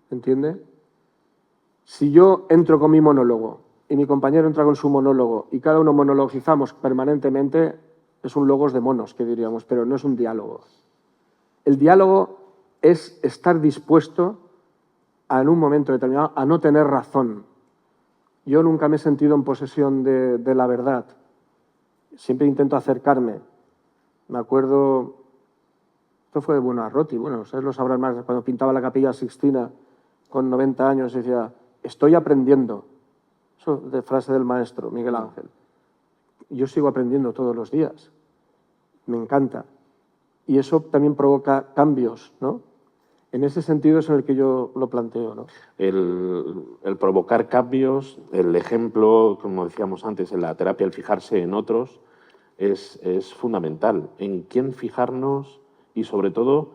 ¿Entiende? Si yo entro con mi monólogo y mi compañero entra con su monólogo y cada uno monologizamos permanentemente, es un logos de monos, que diríamos, pero no es un diálogo. El diálogo es estar dispuesto en un momento determinado a no tener razón. Yo nunca me he sentido en posesión de la verdad. Siempre intento acercarme. Me acuerdo, esto fue de Buonarroti, bueno, ustedes lo sabrán más, cuando pintaba la Capilla Sixtina con 90 años, decía, estoy aprendiendo. Eso de frase del maestro, Miguel Ángel. Yo sigo aprendiendo todos los días. Me encanta. Y eso también provoca cambios, ¿no? En ese sentido es en el que yo lo planteo, ¿no? El provocar cambios, el ejemplo, como decíamos antes, en la terapia, el fijarse en otros, es fundamental. En quién fijarnos y, sobre todo,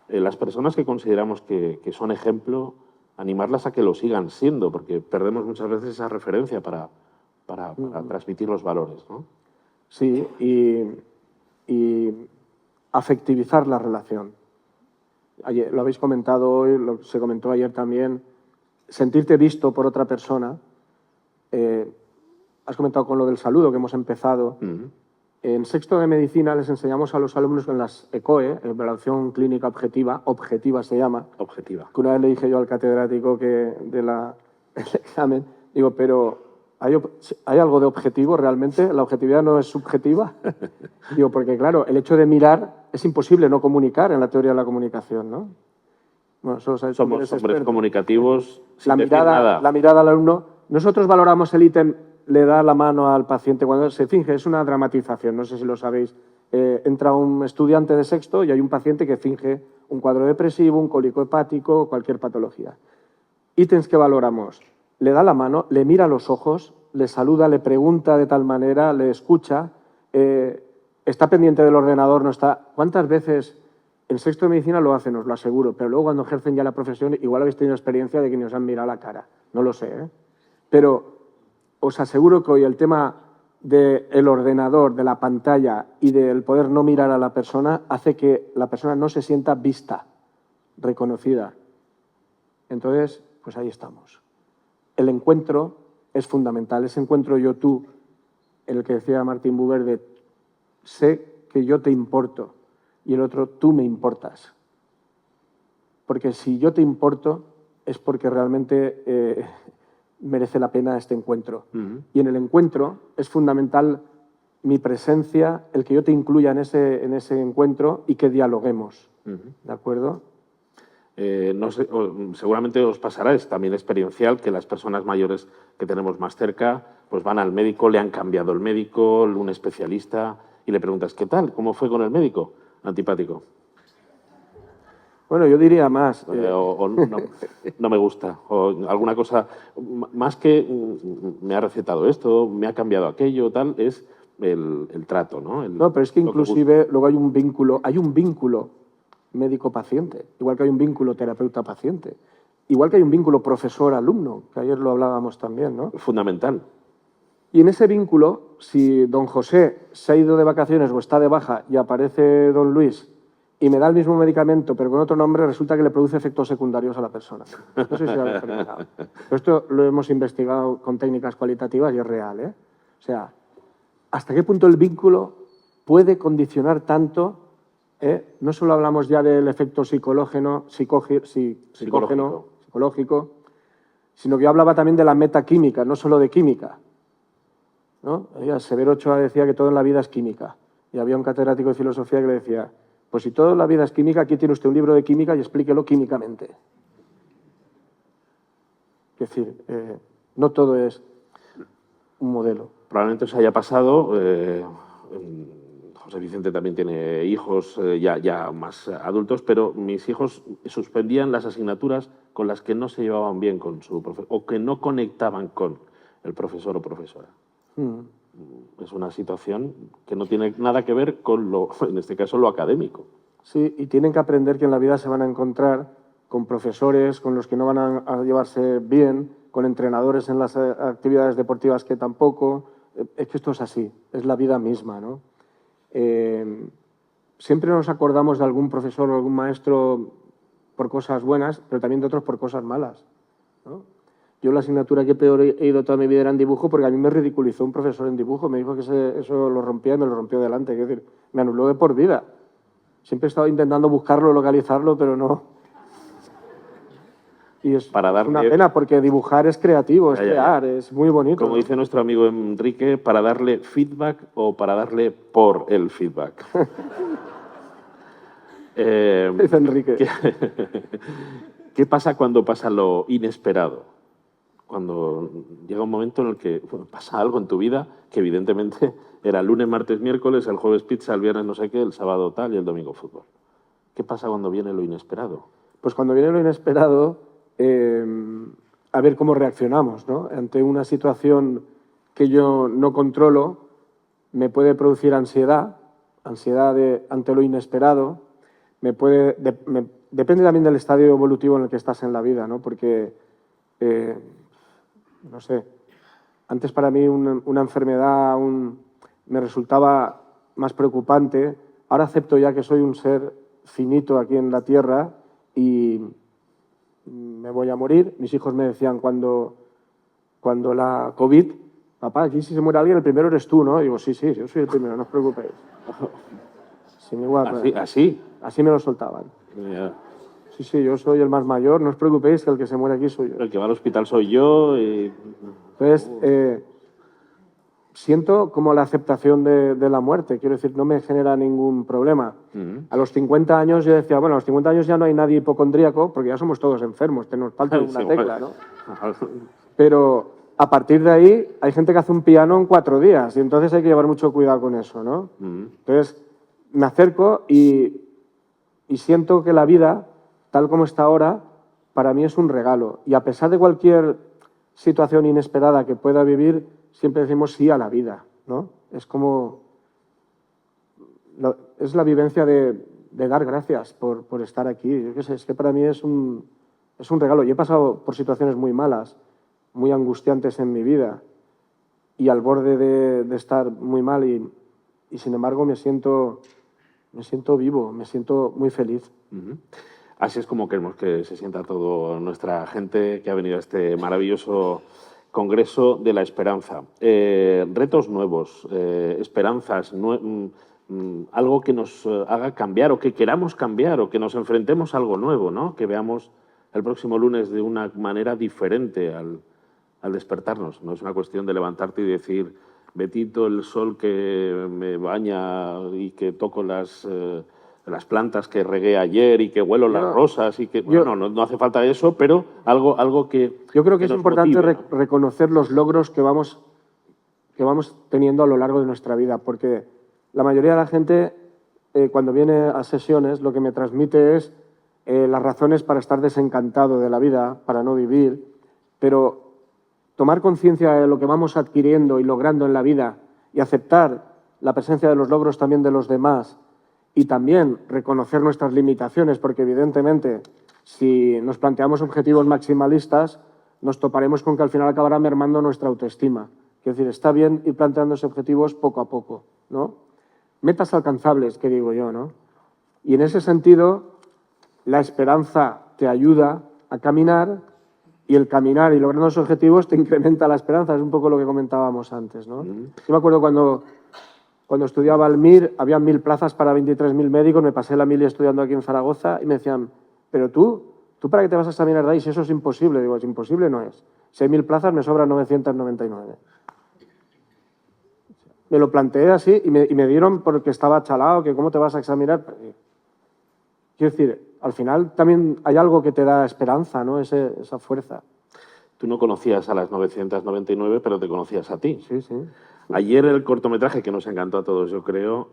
las personas que consideramos que son ejemplo, animarlas a que lo sigan siendo, porque perdemos muchas veces esa referencia para transmitir los valores, ¿no? Sí, y afectivizar la relación. Ayer, lo habéis comentado hoy, se comentó ayer también, sentirte visto por otra persona. Has comentado con lo del saludo que hemos empezado. En sexto de medicina les enseñamos a los alumnos en las ECOE, evaluación clínica objetiva se llama. Objetiva. Que una vez le dije yo al catedrático del examen, digo, pero ¿hay algo de objetivo realmente? ¿La objetividad no es subjetiva? Digo, porque claro, el hecho de mirar es imposible no comunicar en la teoría de la comunicación, ¿no? Bueno, somos hombres comunicativos sin decir nada. La mirada al alumno. Nosotros valoramos el ítem, le da la mano al paciente cuando se finge, es una dramatización, no sé si lo sabéis. Entra un estudiante de sexto y hay un paciente que finge un cuadro depresivo, un cólico hepático, cualquier patología. Ítems que valoramos. Le da la mano, le mira a los ojos, le saluda, le pregunta de tal manera, le escucha, está pendiente del ordenador, no está. ¿Cuántas veces en sexto de medicina lo hacen, os lo aseguro, pero luego cuando ejercen ya la profesión igual habéis tenido experiencia de que ni os han mirado la cara? No lo sé, ¿eh? Pero os aseguro que hoy el tema del ordenador, de la pantalla y del poder no mirar a la persona hace que la persona no se sienta vista, reconocida. Entonces, pues ahí estamos. El encuentro es fundamental, ese encuentro yo-tú, en el que decía Martin Buber de sé que yo te importo y el otro tú me importas. Porque si yo te importo es porque realmente merece la pena este encuentro. Y en el encuentro es fundamental mi presencia, el que yo te incluya en ese encuentro y que dialoguemos. ¿De acuerdo? No sé, seguramente os pasará, es también experiencial, que las personas mayores que tenemos más cerca pues van al médico, le han cambiado el médico, un especialista, y le preguntas, ¿qué tal? ¿Cómo fue con el médico? Antipático. Bueno, yo diría más. O no me gusta. O alguna cosa, más que me ha recetado esto, me ha cambiado aquello, tal, es el trato, ¿no? No, pero es que inclusive luego hay un vínculo médico-paciente, igual que hay un vínculo terapeuta-paciente, igual que hay un vínculo profesor-alumno, que ayer lo hablábamos también, ¿no? Fundamental. Y en ese vínculo, si don José se ha ido de vacaciones o está de baja y aparece don Luis y me da el mismo medicamento pero con otro nombre, resulta que le produce efectos secundarios a la persona. No sé si lo habéis terminado. Pero esto lo hemos investigado con técnicas cualitativas y es real, ¿eh? O sea, ¿hasta qué punto el vínculo puede condicionar tanto? No solo hablamos ya del efecto psicológico, sino que yo hablaba también de la metaquímica, no solo de química, ¿no? Severo Ochoa decía que todo en la vida es química. Y había un catedrático de filosofía que le decía, pues si todo en la vida es química, aquí tiene usted un libro de química y explíquelo químicamente. Es decir, no todo es un modelo. Probablemente os haya pasado, José Vicente también tiene hijos ya más adultos, pero mis hijos suspendían las asignaturas con las que no se llevaban bien con su profesor o que no conectaban con el profesor o profesora. Es una situación que no tiene nada que ver con en este caso, lo académico. Sí, y tienen que aprender que en la vida se van a encontrar con profesores con los que no van a llevarse bien, con entrenadores en las actividades deportivas que tampoco. Es que esto es así, es la vida misma, ¿no? siempre nos acordamos de algún profesor o algún maestro por cosas buenas, pero también de otros por cosas malas, ¿no? Yo la asignatura que peor he ido toda mi vida era en dibujo, porque a mí me ridiculizó un profesor en dibujo, me dijo que eso lo rompía y me lo rompió delante, es decir, me anuló de por vida. Siempre he estado intentando buscarlo, localizarlo, pero no. Y es una pena, porque dibujar es creativo, es crear, es muy bonito. Como dice nuestro amigo Enrique, para darle feedback o para darle por el feedback. Dice Enrique. ¿Qué pasa cuando pasa lo inesperado? Cuando llega un momento en el que pasa algo en tu vida que evidentemente era el lunes, martes, miércoles, el jueves pizza, el viernes no sé qué, el sábado tal y el domingo fútbol. ¿Qué pasa cuando viene lo inesperado? Pues cuando viene lo inesperado, a ver cómo reaccionamos, ¿no? Ante una situación que yo no controlo, me puede producir ansiedad ante lo inesperado, depende también del estadio evolutivo en el que estás en la vida, ¿no? Porque, no sé, antes para mí una enfermedad me resultaba más preocupante. Ahora acepto ya que soy un ser finito aquí en la Tierra y me voy a morir. Mis hijos me decían cuando la COVID, papá, aquí si se muere alguien, el primero eres tú, ¿no? Y digo, sí, yo soy el primero, no os preocupéis. Sin igual, así me lo soltaban. Yeah. Sí, yo soy el más mayor, no os preocupéis que el que se muere aquí soy yo. El que va al hospital soy yo. Entonces, siento como la aceptación de la muerte, quiero decir, no me genera ningún problema. A los 50 años yo decía, bueno, a los 50 años ya no hay nadie hipocondríaco, porque ya somos todos enfermos, nos falta una tecla, ¿no? Pero a partir de ahí hay gente que hace un piano en 4 días y entonces hay que llevar mucho cuidado con eso, ¿no? Entonces, me acerco y siento que la vida, tal como está ahora, para mí es un regalo. Y a pesar de cualquier situación inesperada que pueda vivir, siempre decimos sí a la vida, ¿no? Es como... es la vivencia de dar gracias por estar aquí. Yo qué sé, es que para mí es un regalo. Yo he pasado por situaciones muy malas, muy angustiantes en mi vida y al borde de estar muy mal y sin embargo me siento vivo, me siento muy feliz. Así es como queremos que se sienta toda nuestra gente que ha venido a este maravilloso Congreso de la Esperanza. Retos nuevos, esperanzas, algo que nos haga cambiar o que queramos cambiar o que nos enfrentemos a algo nuevo, ¿no? Que veamos el próximo lunes de una manera diferente al despertarnos. No es una cuestión de levantarte y decir, Betito, el sol que me baña y que toco las plantas que regué ayer y que huelo las rosas y que... Bueno, no hace falta eso, pero algo que... Yo creo que es importante reconocer los logros que vamos teniendo a lo largo de nuestra vida, porque la mayoría de la gente, cuando viene a sesiones, lo que me transmite es las razones para estar desencantado de la vida, para no vivir, pero tomar conciencia de lo que vamos adquiriendo y logrando en la vida y aceptar la presencia de los logros también de los demás y también reconocer nuestras limitaciones, porque evidentemente si nos planteamos objetivos maximalistas nos toparemos con que al final acabará mermando nuestra autoestima. Es decir, está bien ir planteándose objetivos poco a poco, ¿no? Metas alcanzables, que digo yo, ¿no? Y en ese sentido, la esperanza te ayuda a caminar y el caminar y lograr los objetivos te incrementa la esperanza. Es un poco lo que comentábamos antes, ¿no? Yo me acuerdo cuando estudiaba al MIR, había 1000 plazas para 23.000 médicos, me pasé la mili estudiando aquí en Zaragoza y me decían, pero tú para qué te vas a examinar de ahí si eso es imposible. Digo, es imposible no es. Si hay 1000 plazas me sobran 999. Me lo planteé así y me dieron porque estaba chalado, que cómo te vas a examinar. Quiero decir, al final también hay algo que te da esperanza, ¿no? Esa fuerza. Tú no conocías a las 999, pero te conocías a ti. Sí. Ayer el cortometraje, que nos encantó a todos, yo creo,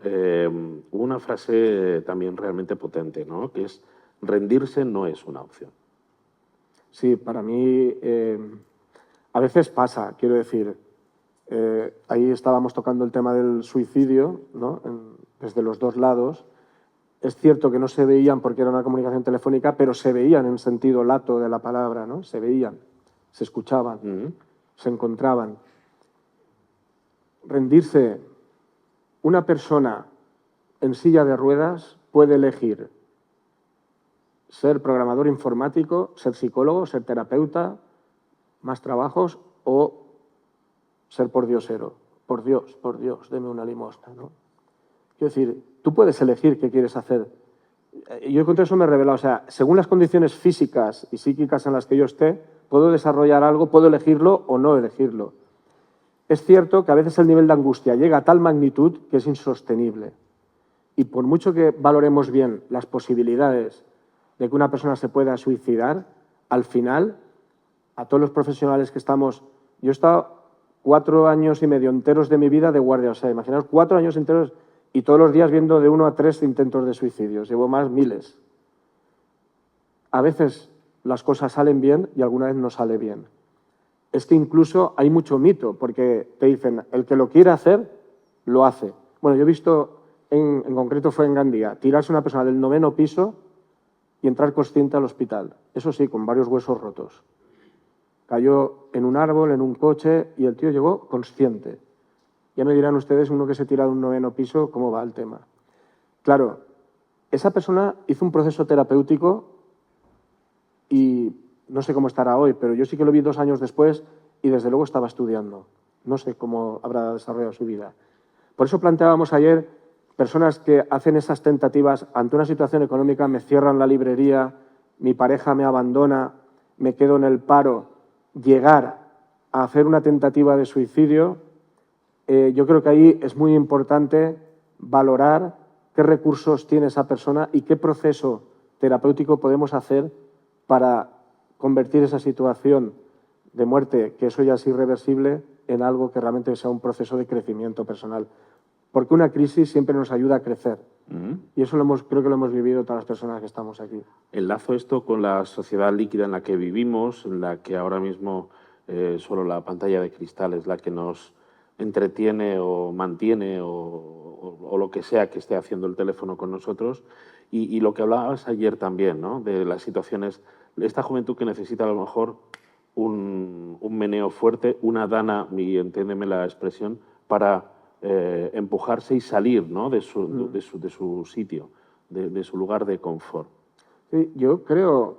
hubo una frase también realmente potente, ¿no? Que es, rendirse no es una opción. Sí, para mí a veces pasa, quiero decir, ahí estábamos tocando el tema del suicidio, ¿no? Desde los dos lados. Es cierto que no se veían porque era una comunicación telefónica, pero se veían en sentido lato de la palabra, ¿no? Se veían, se escuchaban, se encontraban. Rendirse, una persona en silla de ruedas puede elegir ser programador informático, ser psicólogo, ser terapeuta, más trabajos o ser pordiosero. Por Dios, deme una limosna, ¿no? Quiero decir, tú puedes elegir qué quieres hacer. Yo contra eso me he revelado. O sea, según las condiciones físicas y psíquicas en las que yo esté, puedo desarrollar algo, puedo elegirlo o no elegirlo. Es cierto que a veces el nivel de angustia llega a tal magnitud que es insostenible. Y por mucho que valoremos bien las posibilidades de que una persona se pueda suicidar, al final, a todos los profesionales que estamos... Yo he estado 4 años y medio enteros de mi vida de guardia. O sea, imaginaos 4 años enteros y todos los días viendo de 1 a 3 intentos de suicidios. Llevo más, miles. A veces las cosas salen bien y alguna vez no sale bien. Es que incluso hay mucho mito, porque te dicen, el que lo quiere hacer, lo hace. Bueno, yo he visto, en concreto fue en Gandía, tirarse una persona del 9º piso y entrar consciente al hospital. Eso sí, con varios huesos rotos. Cayó en un árbol, en un coche, y el tío llegó consciente. Ya me dirán ustedes, uno que se tira de un 9º piso, cómo va el tema. Claro, esa persona hizo un proceso terapéutico y no sé cómo estará hoy, pero yo sí que lo vi 2 años después y desde luego estaba estudiando. No sé cómo habrá desarrollado su vida. Por eso planteábamos ayer personas que hacen esas tentativas ante una situación económica, me cierran la librería, mi pareja me abandona, me quedo en el paro, llegar a hacer una tentativa de suicidio. Yo creo que ahí es muy importante valorar qué recursos tiene esa persona y qué proceso terapéutico podemos hacer para convertir esa situación de muerte, que eso ya es irreversible, en algo que realmente sea un proceso de crecimiento personal. Porque una crisis siempre nos ayuda a crecer. Y eso creo que lo hemos vivido todas las personas que estamos aquí. Enlazo esto con la sociedad líquida en la que vivimos, en la que ahora mismo solo la pantalla de cristal es la que nos entretiene o mantiene o lo que sea que esté haciendo el teléfono con nosotros. Y lo que hablabas ayer también, ¿no? De las situaciones, esta juventud que necesita a lo mejor un meneo fuerte, una dana, y entiéndeme la expresión, para empujarse y salir, ¿no? de su sitio, de su lugar de confort. Sí, yo creo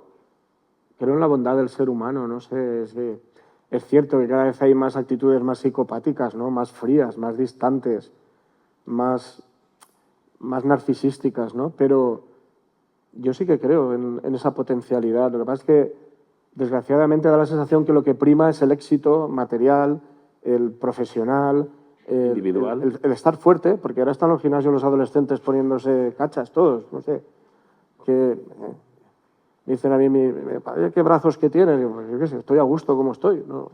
en la bondad del ser humano, no sé, es cierto que cada vez hay más actitudes más psicopáticas, ¿no? Más frías, más distantes, más narcisísticas, ¿no? Pero yo sí que creo en esa potencialidad. Lo que pasa es que, desgraciadamente, da la sensación que lo que prima es el éxito material, el profesional, individual. El estar fuerte, porque ahora están los gimnasios los adolescentes poniéndose cachas todos, no sé. Que dicen a mí, ¿qué brazos que tienes? Yo qué sé, estoy a gusto como estoy, ¿no?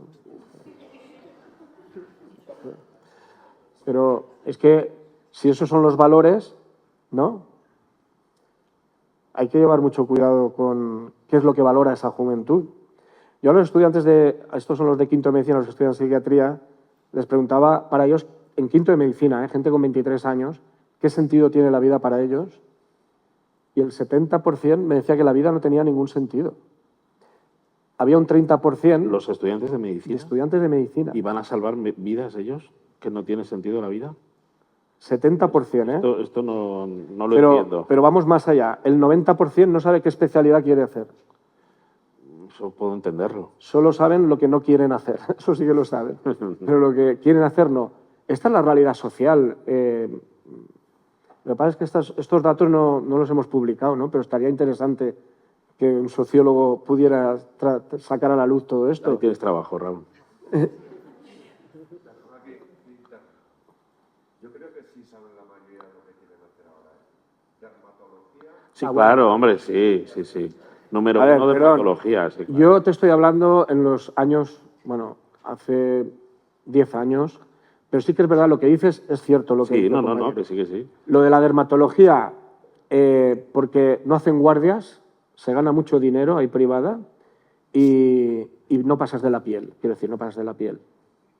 Pero es que si esos son los valores, ¿no? Hay que llevar mucho cuidado con qué es lo que valora esa juventud. Yo a los estudiantes estos son los de quinto de medicina, los que estudian psiquiatría, les preguntaba para ellos, en quinto de medicina, gente con 23 años, ¿qué sentido tiene la vida para ellos? Y el 70% me decía que la vida no tenía ningún sentido. Había un 30%... ¿Los estudiantes de medicina? Estudiantes de medicina. ¿Y van a salvar vidas ellos? ¿Que no tiene sentido la vida? 70%, ¿eh? Esto no lo entiendo. Pero vamos más allá. El 90% no sabe qué especialidad quiere hacer. Eso puedo entenderlo. Solo saben lo que no quieren hacer. Eso sí que lo saben. Pero lo que quieren hacer no. Esta es la realidad social. Lo que pasa es que estos datos no los hemos publicado, ¿no? Pero estaría interesante que un sociólogo pudiera sacar a la luz todo esto. Ahí tienes trabajo, Raúl. Yo creo que sí saben la mayoría de lo que quieren hacer ahora. Dermatología. Sí, claro, hombre, sí. Número 1 de dermatología. Sí, claro. Yo te estoy hablando en los años, bueno, hace 10 años, pero sí que es verdad, lo que dices es cierto. Lo que sí, no, que sí. Lo de la dermatología, porque no hacen guardias, se gana mucho dinero, hay privada, y no pasas de la piel, quiero decir, no pasas de la piel.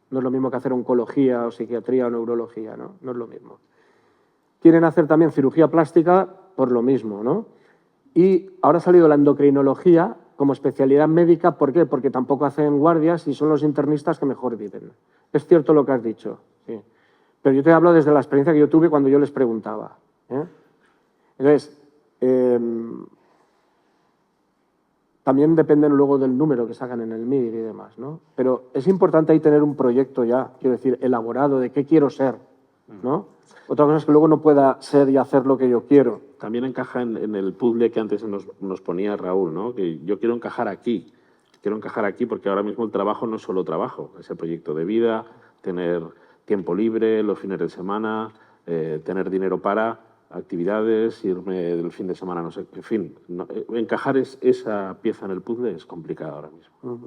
No es lo mismo que hacer oncología o psiquiatría o neurología, ¿no? No es lo mismo. Quieren hacer también cirugía plástica por lo mismo, ¿no? Y ahora ha salido la endocrinología como especialidad médica. ¿Por qué? Porque tampoco hacen guardias y son los internistas que mejor viven. Es cierto lo que has dicho, sí. Pero yo te hablo desde la experiencia que yo tuve cuando yo les preguntaba. ¿eh? Entonces, también dependen luego del número que sacan en el MIR y demás, ¿no? Pero es importante ahí tener un proyecto ya, quiero decir, elaborado de qué quiero ser, ¿no? Otra cosa es que luego no pueda ser y hacer lo que yo quiero. También encaja en el puzzle que antes nos ponía Raúl, ¿no? Que yo quiero encajar aquí. Quiero encajar aquí porque ahora mismo el trabajo no es solo trabajo, es el proyecto de vida, tener tiempo libre, los fines de semana, tener dinero para actividades, irme del fin de semana, no sé, en fin. Encajar esa pieza en el puzzle es complicado ahora mismo.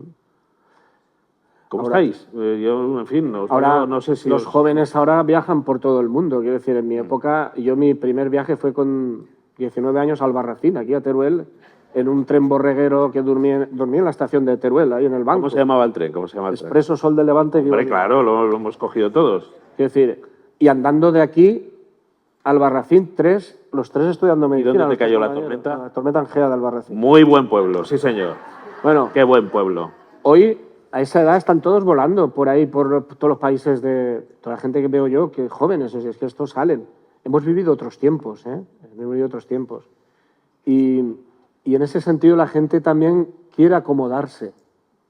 ¿Cómo estáis? Yo, en fin, Ahora, no sé si... los jóvenes ahora viajan por todo el mundo. Quiero decir, en mi época, mi primer viaje fue con 19 años a Albarracín, aquí a Teruel, en un tren borreguero que dormía en la estación de Teruel, ahí en el banco. ¿Cómo se llamaba el tren? ¿Cómo se llama el tren? Expreso Sol de Levante. Hombre, claro, lo hemos cogido todos. Quiero decir, y andando de aquí a Albarracín, los tres estudiando medicina. ¿Y dónde te cayó la tormenta? La tormenta Angea de Albarracín. Muy buen pueblo, sí señor. Bueno, qué buen pueblo. Hoy, a esa edad, están todos volando por ahí, por todos los países toda la gente que veo yo, que jóvenes, es que estos salen. Hemos vivido otros tiempos, ¿eh? Hemos vivido otros tiempos. Y en ese sentido la gente también quiere acomodarse.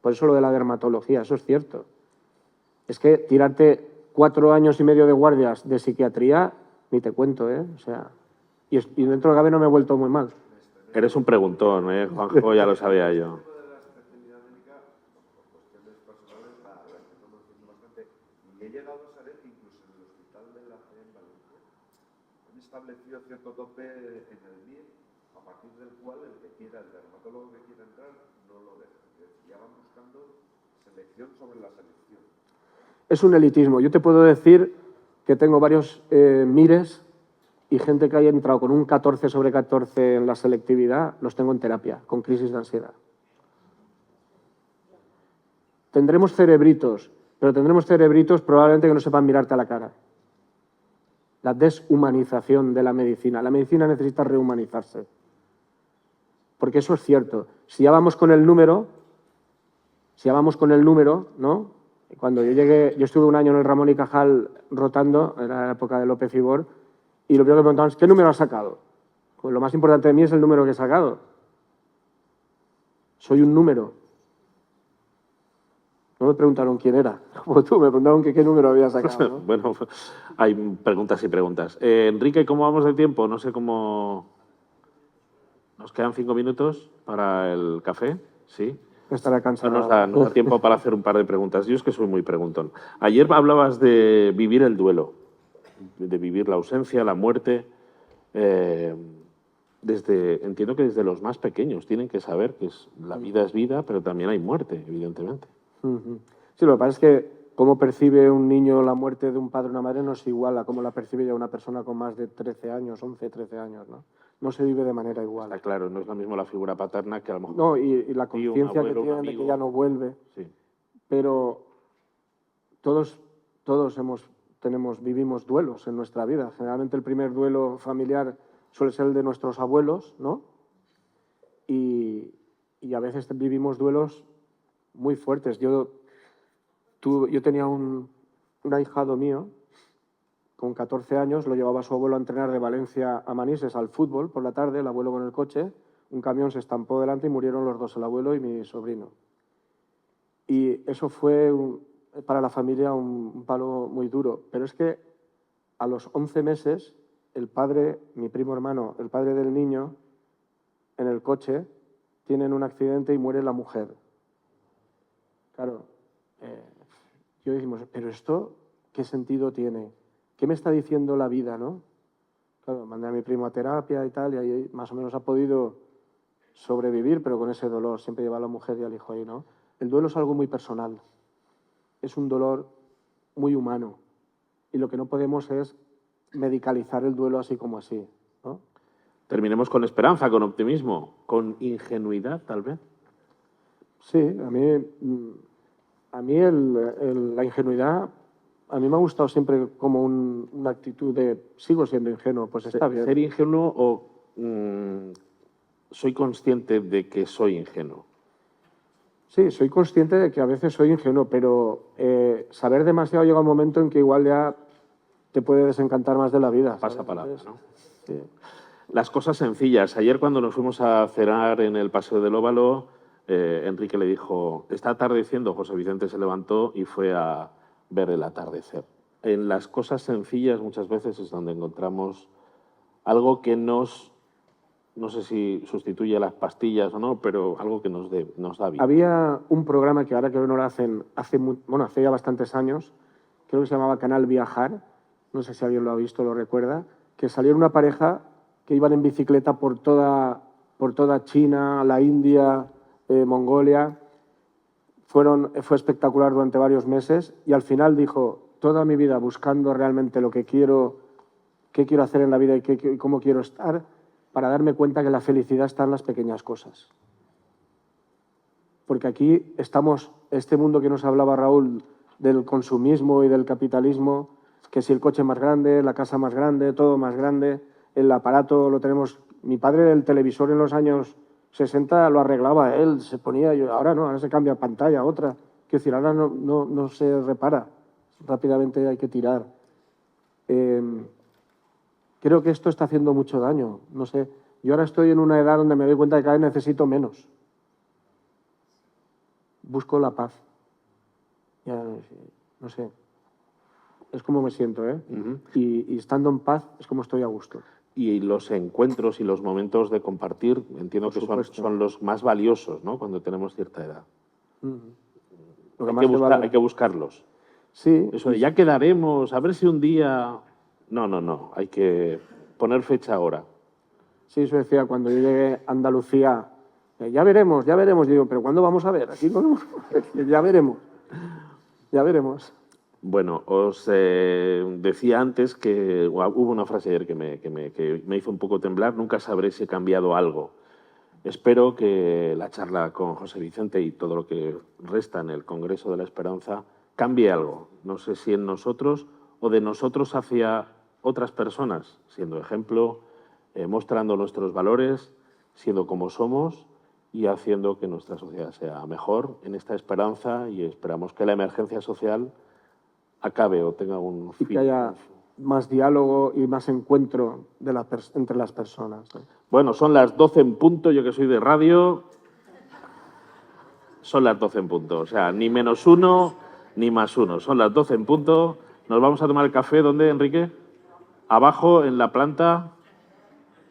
Por eso lo de la dermatología, eso es cierto. Es que tirarte 4 años y medio de guardias de psiquiatría, ni te cuento, ¿eh? O sea, y dentro del no me he vuelto muy mal. Eres un preguntón, ¿eh, Juanjo? Ya lo sabía yo. Y he llegado a saber que incluso en el hospital de la fe en Valencia han establecido cierto tope en el MIR, a partir del cual el dermatólogo que quiera entrar, no lo deja. Ya van buscando selección sobre la selección. Es un elitismo. Yo te puedo decir que tengo varios MIRes y gente que haya entrado con un 14 sobre 14 en la selectividad, los tengo en terapia, con crisis de ansiedad. Tendremos cerebritos, pero tendremos cerebritos probablemente que no sepan mirarte a la cara. La deshumanización de la medicina. La medicina necesita rehumanizarse. Porque eso es cierto. Si ya vamos con el número, ¿no? Cuando yo llegué, yo estuve un año en el Ramón y Cajal rotando, era la época de López Ibor, y lo primero que me preguntaban es, ¿qué número has sacado? Pues lo más importante de mí es el número que he sacado. Soy un número. No me preguntaron quién era, como tú, me preguntaron qué número había sacado, ¿no? Bueno, hay preguntas y preguntas. Enrique, ¿cómo vamos de tiempo? No sé cómo... ¿Nos quedan 5 minutos para el café? ¿Sí? Estará cansado. Nos da tiempo para hacer un par de preguntas. Yo es que soy muy preguntón. Ayer hablabas de vivir el duelo, de vivir la ausencia, la muerte. Entiendo que desde los más pequeños tienen que saber que la vida es vida, pero también hay muerte, evidentemente. Sí, lo que pasa es que cómo percibe un niño la muerte de un padre o una madre no es igual a cómo la percibe ya una persona con más de 13 años, 11, 13 años, ¿no? No se vive de manera igual. Está claro, no es lo mismo la figura paterna que a lo mejor... No, y la conciencia que tienen de que ya no vuelve. Sí. Pero todos vivimos duelos en nuestra vida. Generalmente el primer duelo familiar suele ser el de nuestros abuelos, ¿no? Y a veces vivimos duelos muy fuertes. Yo tenía un ahijado mío, con 14 años, lo llevaba su abuelo a entrenar de Valencia a Manises al fútbol por la tarde, el abuelo con el coche, un camión se estampó delante y murieron los dos, el abuelo y mi sobrino. Y eso fue para la familia un palo muy duro. Pero es que a los 11 meses, el padre, mi primo hermano, el padre del niño, en el coche, tienen un accidente y muere la mujer. Claro, yo decimos, pero esto, ¿qué sentido tiene? ¿Qué me está diciendo la vida, no? Claro, mandé a mi primo a terapia y tal, y ahí más o menos ha podido sobrevivir, pero con ese dolor. Siempre lleva a la mujer y al hijo ahí, ¿no? El duelo es algo muy personal. Es un dolor muy humano. Y lo que no podemos es medicalizar el duelo así como así, ¿no? Terminemos con esperanza, con optimismo, con ingenuidad, tal vez. Sí, a mí la ingenuidad, a mí me ha gustado siempre como una actitud de sigo siendo ingenuo, pues está bien. ¿Ser ingenuo o soy consciente de que soy ingenuo? Sí, soy consciente de que a veces soy ingenuo, pero saber demasiado llega un momento en que igual ya te puede desencantar más de la vida. Pasa palabra, ¿no? Sí. Las cosas sencillas. Ayer cuando nos fuimos a cenar en el Paseo del Óvalo, Enrique le dijo, está atardeciendo, José Vicente se levantó y fue a ver el atardecer. En las cosas sencillas muchas veces es donde encontramos algo que nos, no sé si sustituye a las pastillas o no, pero algo que nos da vida. Había un programa que ahora creo que no lo hacen, hace ya bastantes años, creo que se llamaba Canal Viajar, no sé si alguien lo ha visto, lo recuerda, que salió una pareja que iban en bicicleta por toda China, la India, Mongolia. Fue espectacular durante varios meses y al final dijo, toda mi vida buscando realmente lo que quiero, qué quiero hacer en la vida y cómo quiero estar, para darme cuenta que la felicidad está en las pequeñas cosas. Porque aquí estamos, este mundo que nos hablaba Raúl del consumismo y del capitalismo, que si el coche más grande, la casa más grande, todo más grande, el aparato lo tenemos. Mi padre el televisor en los años 60 lo arreglaba él, se ponía, ahora no, ahora se cambia pantalla a otra. Quiero decir, ahora no se repara, rápidamente hay que tirar. Creo que esto está haciendo mucho daño, no sé. Yo ahora estoy en una edad donde me doy cuenta de que cada vez necesito menos. Busco la paz. Ya, no sé. Es como me siento, ¿eh? Uh-huh. Y estando en paz es como estoy a gusto. Y los encuentros y los momentos de compartir, entiendo que son los más valiosos, ¿no? Cuando tenemos cierta edad. Hay que buscarlos. Sí. Eso de ya quedaremos, a ver si un día... No. Hay que poner fecha ahora. Sí, eso decía cuando yo llegué a Andalucía. Ya veremos. Digo, ¿pero cuándo vamos a ver? Aquí no. Ya veremos. Bueno, os decía antes que hubo una frase ayer que me hizo un poco temblar. Nunca sabré si he cambiado algo. Espero que la charla con José Vicente y todo lo que resta en el Congreso de la Esperanza cambie algo. No sé si en nosotros o de nosotros hacia otras personas, siendo ejemplo, mostrando nuestros valores, siendo como somos y haciendo que nuestra sociedad sea mejor en esta esperanza, y esperamos que la emergencia social acabe o tenga un fin. Y que haya más diálogo y más encuentro entre las personas, ¿no? Bueno, son las 12 en punto, yo que soy de radio, son las 12 en punto, o sea, ni -1 ni +1, son las 12 en punto. Nos vamos a tomar el café, ¿dónde, Enrique? Abajo, en la planta,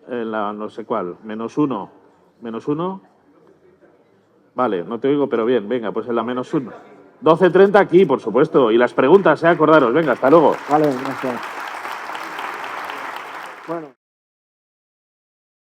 en la no sé cuál, -1. ¿?? Vale, no te oigo, pero bien, venga, pues en la -1. 12:30 aquí, por supuesto. Y las preguntas, acordaros. Venga, hasta luego. Vale, gracias. Bueno.